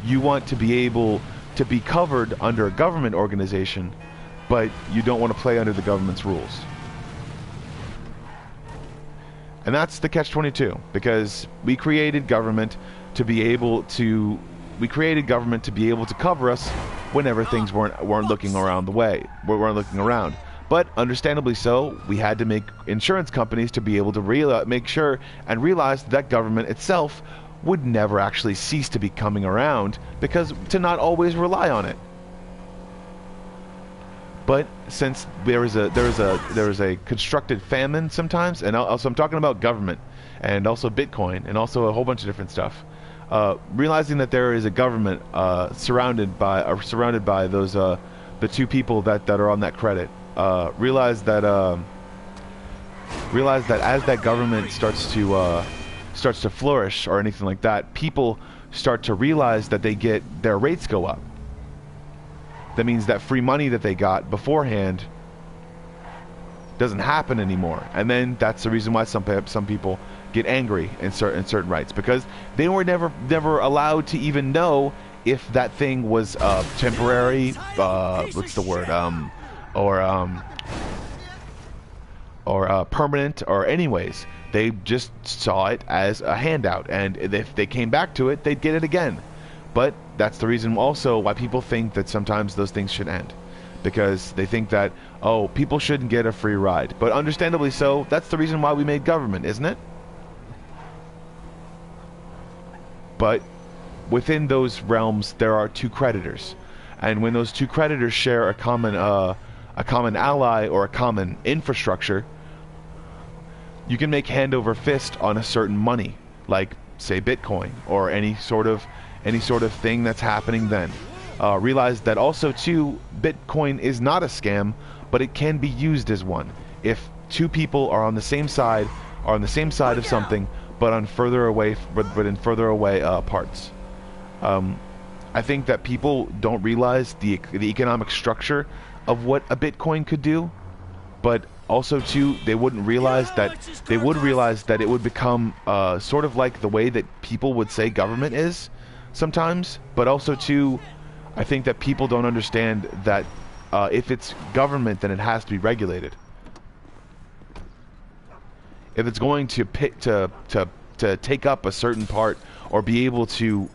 You want to be able to be covered under a government organization but you don't want to play under the government's rules. And that's the catch-22, because we created government to be able to cover us whenever things weren't looking around the way, weren't looking around. But understandably so, we had to make insurance companies to be able to make sure and realize that government itself would never actually cease to be coming around, because to not always rely on it. But since there is a constructed famine sometimes, and also I'm talking about government, and also Bitcoin, and also a whole bunch of different stuff. Realizing that there is a government surrounded by those the two people that are on that credit. Realize that as that government starts to flourish or anything like that, people start to realize that their rates go up. That means that free money that they got beforehand doesn't happen anymore, and then that's the reason why some people get angry in certain rights, because they were never allowed to even know if that thing was temporary. What's the word? Or permanent, or anyways. They just saw it as a handout, and if they came back to it, they'd get it again. But that's the reason also why people think that sometimes those things should end, because they think that, oh, people shouldn't get a free ride. But understandably so, that's the reason why we made government, isn't it? But within those realms, there are two creditors, and when those two creditors share a common ally or a common infrastructure, you can make hand over fist on a certain money, like say Bitcoin or any sort of thing that's happening then. Realize that also too, Bitcoin is not a scam, but it can be used as one if two people are on the same side of something, but in further away parts. I think that people don't realize the economic structure of what a Bitcoin could do, but also too, they wouldn't realize that it would become sort of like the way that people would say government is sometimes. But also too, I think that people don't understand that if it's government, then it has to be regulated. If it's going to take up a certain part, or be able to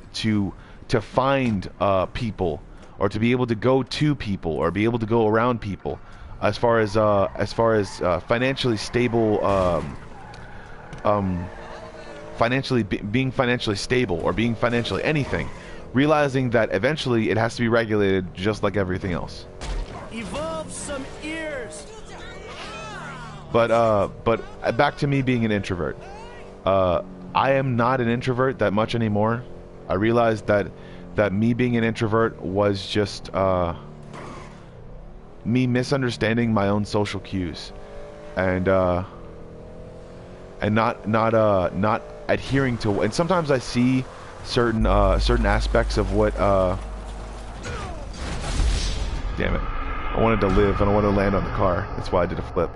find people, or to be able to go to people, or be able to go around people, as far as financially stable, being financially stable, or being financially anything, realizing that eventually it has to be regulated just like everything else. Evolve some ears. But back to me being an introvert. I am not an introvert that much anymore. I realized that me being an introvert was just me misunderstanding my own social cues, and not adhering to. And sometimes I see certain aspects of what. Damn it! I wanted to live, and I wanted to land on the car. That's why I did a flip.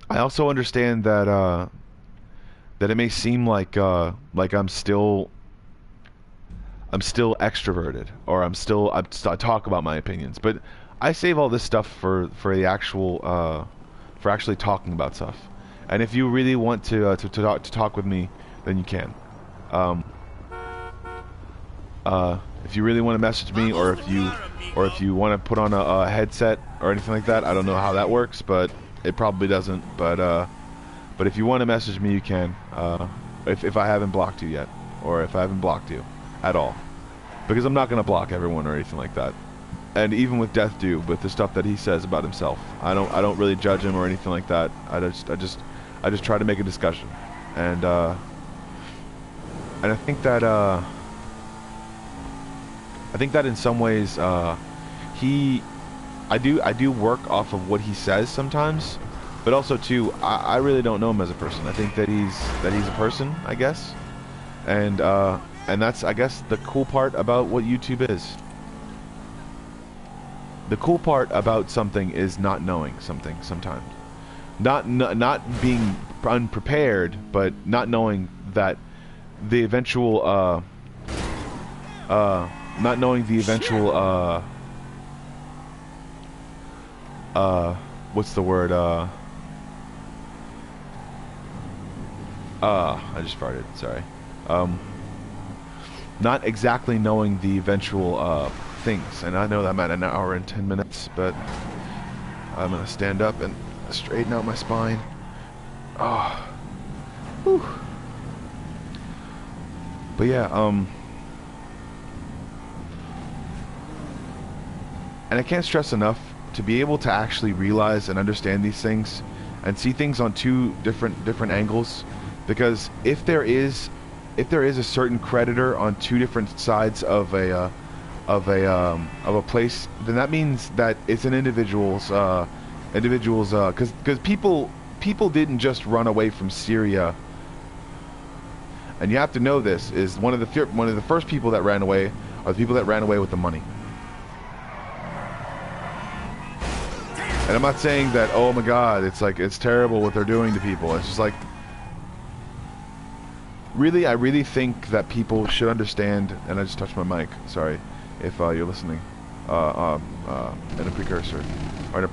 I also understand that that it may seem like I'm still extroverted, or I talk about my opinions, but I save all this stuff for the actual for actually talking about stuff. And if you really want to talk with me, then you can. If you really want to message me, or if you want to put on a headset or anything like that, I don't know how that works, but it probably doesn't. But if you want to message me, you can. If I haven't blocked you yet, or if I haven't blocked you at all, because I'm not going to block everyone or anything like that. And even with Death Dew, with the stuff that he says about himself, I don't really judge him or anything like that. I just try to make a discussion, and I think that in some ways I do work off of what he says sometimes, but also too, I really don't know him as a person. I think that he's a person, I guess, and that's, I guess, the cool part about what YouTube is. The cool part about something is not knowing something sometimes. not being unprepared, but not knowing that the eventual not knowing the eventual what's the word, I just farted, sorry. Not exactly knowing the eventual things, and I know that I'm at an hour and 10 minutes, but I'm gonna stand up and straighten out my spine. Oh. Whew. But yeah, and I can't stress enough to be able to actually realize and understand these things and see things on two different angles, because if there is a certain creditor on two different sides of a place, then that means that it's an individual's because people didn't just run away from Syria. And you have to know this, is one of the first people that ran away are the people that ran away with the money. And I'm not saying that, oh my God, it's terrible what they're doing to people. It's just like, really, I really think that people should understand, and I just touched my mic, sorry, if you're listening, in a precursor, or in a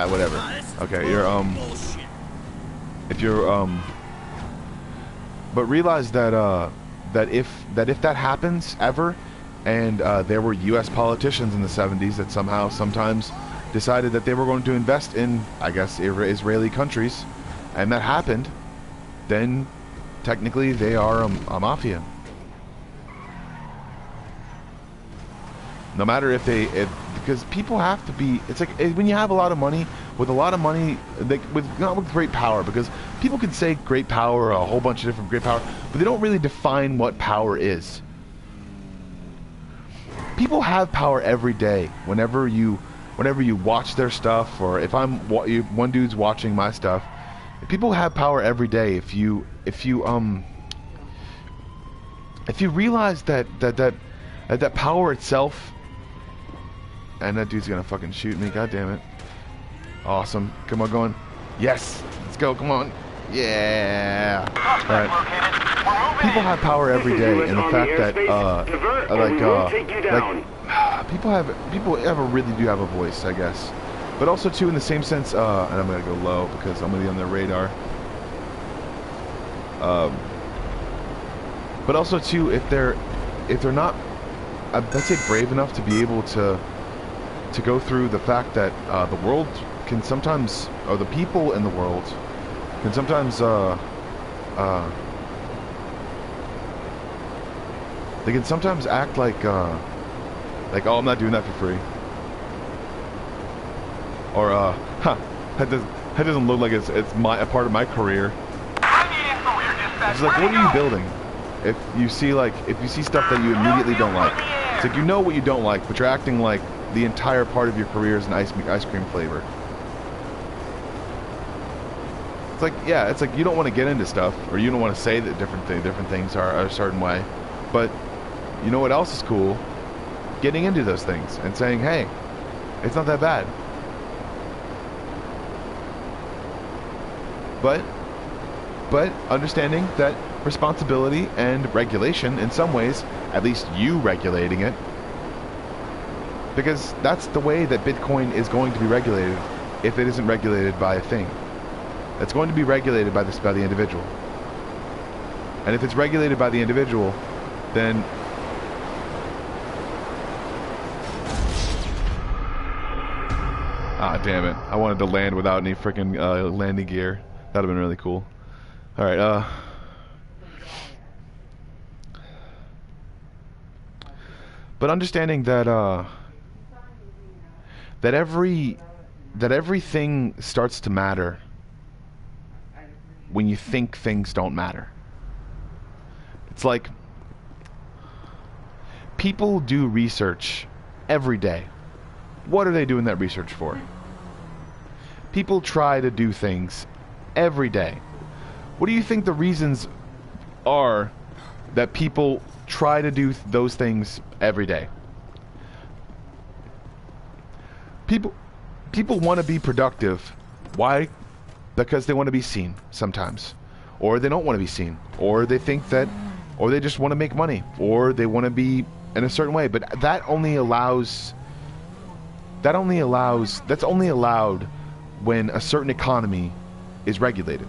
whatever. Okay, but realize that if that happens ever, and there were U.S. politicians in the 70s that sometimes decided that they were going to invest in, I guess, Israeli countries, and that happened, then technically they are a mafia. No matter because people have to be, it's like when you have a lot of money, not with great power, because people can say great power, a whole bunch of different great power, but they don't really define what power is. People have power every day. Whenever you watch their stuff, or if one dude's watching my stuff, people have power every day. If you realize that power itself, and that dude's gonna fucking shoot me, god damn it. Awesome. Come on, going. Yes, let's go, come on. Yeah. Alright. People have power every day, and the fact that people really do have a voice, I guess. But also too, in the same sense, and I'm gonna go low because I'm gonna be on their radar. But also too, if they're not, let's say, brave enough to be able to go through the fact that the world can sometimes, or the people in the world can sometimes, they can sometimes act like, oh, I'm not doing that for free. Or, that doesn't look like it's a part of my career. It's like, what are you building? If you see stuff that you immediately don't like, it's like, you know what you don't like, but you're acting like the entire part of your career is an ice cream flavor. It's like, yeah, it's like you don't want to get into stuff, or you don't want to say that different things are a certain way, but you know what else is cool? Getting into those things and saying, hey, it's not that bad. But understanding that responsibility and regulation, in some ways, at least you regulating it, because that's the way that Bitcoin is going to be regulated if it isn't regulated by a thing. It's going to be regulated by the individual. And if it's regulated by the individual, then ah, damn it. I wanted to land without any freaking landing gear. That'd have been really cool. Alright, but understanding that that everything starts to matter when you think things don't matter. It's like people do research every day. What are they doing that research for? People try to do things every day. What do you think the reasons are that people try to do those things every day? people want to be productive. Why? Because they want to be seen sometimes, or they don't want to be seen, or they think that, or they just want to make money, or they want to be in a certain way. But that's only allowed when a certain economy is regulated.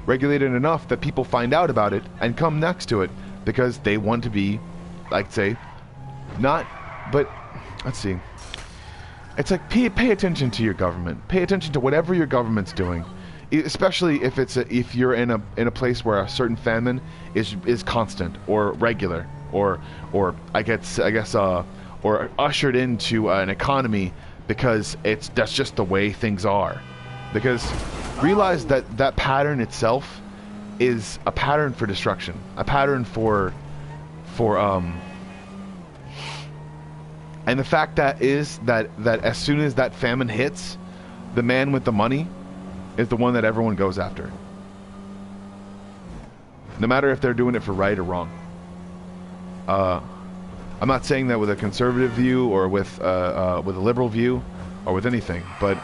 Regulated enough that people find out about it and come next to it because they want to be, like, say, not, but let's see. It's like pay attention to your government. Pay attention to whatever your government's doing, especially if if you're in a place where a certain famine is constant or regular or I guess or ushered into an economy because that's just the way things are. Because realize that pattern itself is a pattern for destruction, a pattern for and the fact that as soon as that famine hits, the man with the money is the one that everyone goes after. No matter if they're doing it for right or wrong. I'm not saying that with a conservative view or with a liberal view or with anything, but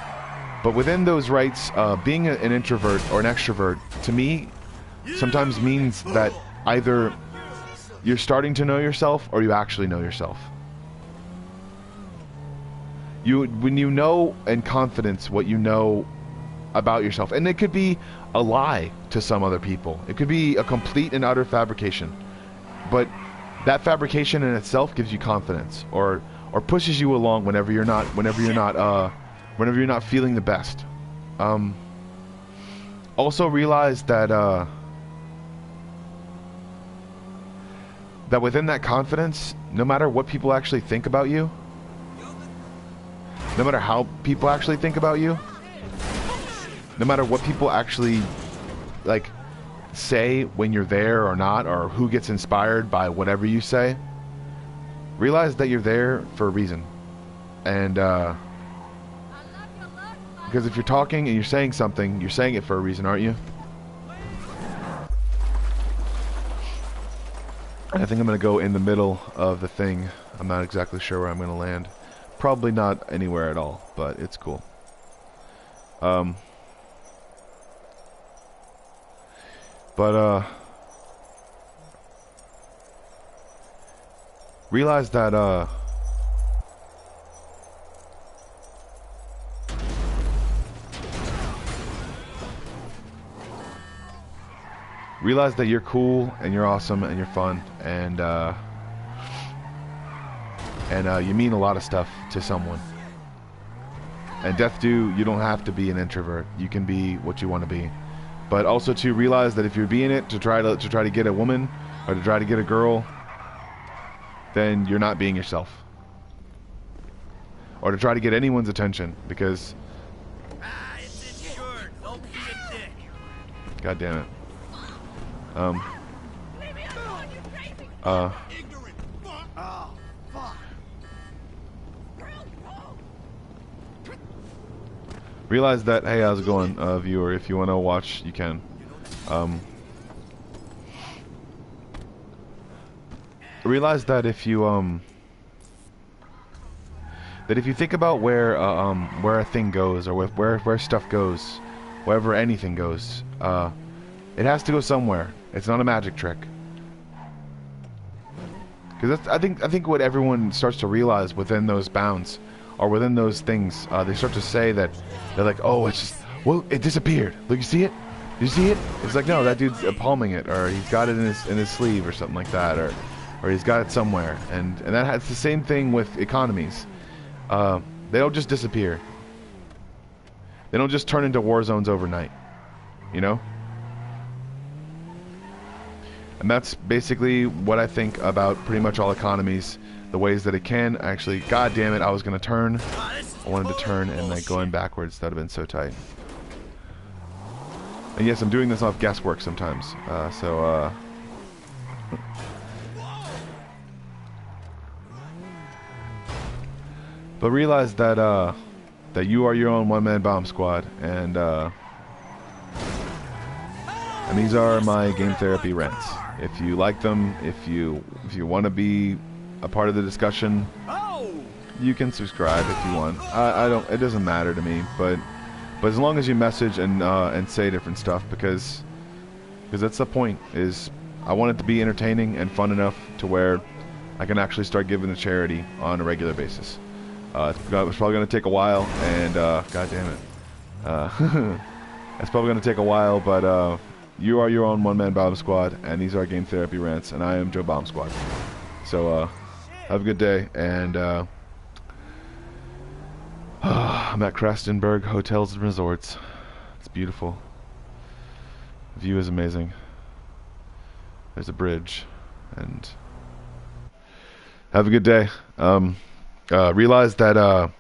within those rights, being an introvert or an extrovert, to me, sometimes means that either you're starting to know yourself or you actually know yourself. When you know in confidence what you know about yourself, and it could be a lie to some other people, it could be a complete and utter fabrication, but that fabrication in itself gives you confidence, or pushes you along whenever you're not feeling the best. Also realize that that within that confidence, no matter what people actually think about you, no matter how people actually think about you, no matter what people actually like say when you're there or not, or who gets inspired by whatever you say, realize that you're there for a reason. And because if you're talking and you're saying something, you're saying it for a reason, aren't you? I think I'm going to go in the middle of the thing. I'm not exactly sure where I'm going to land. Probably not anywhere at all, but it's cool. Realize that realize that you're cool and you're awesome and you're fun and you mean a lot of stuff to someone. And Death Do, you don't have to be an introvert. You can be what you want to be. But also to realize that if you're being it to try to get a woman or to try to get a girl, then you're not being yourself. Or to try to get anyone's attention, because It's insured. Don't be a dick. God damn it. Leave me alone, you crazy. Ignorant fuck. Oh, fuck. Realize that, hey, how's it going, viewer? If you want to watch, you can. Realize that if you think about where a thing goes, or where stuff goes, wherever anything goes, it has to go somewhere. It's not a magic trick. Because I think what everyone starts to realize within those bounds, or within those things, they start to say that they're like, oh, it's just, well, it disappeared. Look, you see it? You see it? It's like, no, that dude's palming it, or he's got it in his sleeve, or something like that, or he's got it somewhere. And it's the same thing with economies. They don't just disappear. They don't just turn into war zones overnight. You know? And that's basically what I think about pretty much all economies. The ways that it can actually... God damn it, I was going to turn. I wanted to turn, and like going backwards, that would have been so tight. And yes, I'm doing this off guesswork sometimes. But realize that that you are your own one-man bomb squad, and these are my game therapy rants. If you like them, if you want to be a part of the discussion, you can subscribe if you want. I don't. It doesn't matter to me, but as long as you message and say different stuff, because that's the point. Is I want it to be entertaining and fun enough to where I can actually start giving to charity on a regular basis. It's probably going to take a while, and god damn it, it's probably going to take a while. But you are your own one-man bomb squad, and these are Game Therapy Rants, and I am Joe Bomb Squad. So have a good day, and I'm at Krastenberg Hotels and Resorts. It's beautiful. The view is amazing. There's a bridge, and have a good day. Realize that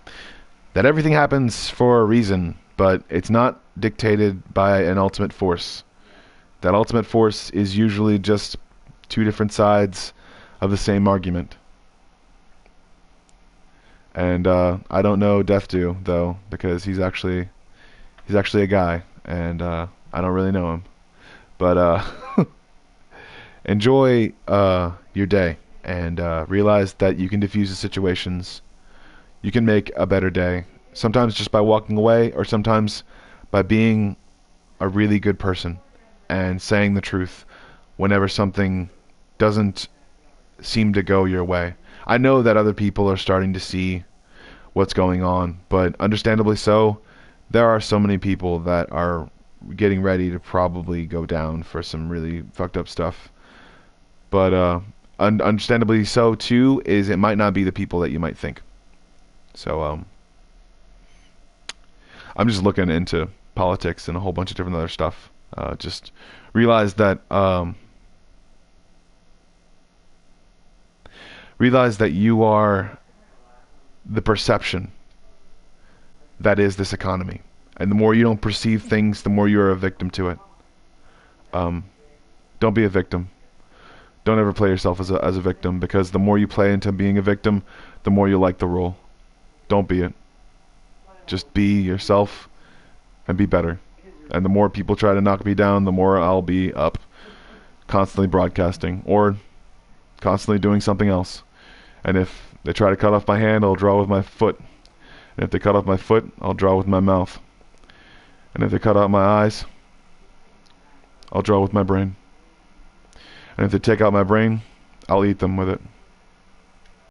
that everything happens for a reason, but it's not dictated by an ultimate force. That ultimate force is usually just two different sides of the same argument. And I don't know Death Dew though, because he's actually a guy, and I don't really know him. But enjoy your day, and realize that you can diffuse the situations. You can make a better day. Sometimes just by walking away, or sometimes by being a really good person and saying the truth whenever something doesn't seem to go your way. I know that other people are starting to see what's going on, but understandably so, there are so many people that are getting ready to probably go down for some really fucked up stuff. But understandably so too, is it might not be the people that you might think. So I'm just looking into politics and a whole bunch of different other stuff. Just realize that you are the perception that is this economy, and the more you don't perceive things, the more you're a victim to it. Don't be a victim. Don't ever play yourself as a victim, because the more you play into being a victim, the more you like the role. Don't be it. Just be yourself and be better. And the more people try to knock me down, the more I'll be up, constantly broadcasting or constantly doing something else. And if they try to cut off my hand, I'll draw with my foot. And if they cut off my foot, I'll draw with my mouth. And if they cut out my eyes, I'll draw with my brain. And if they take out my brain, I'll eat them with it.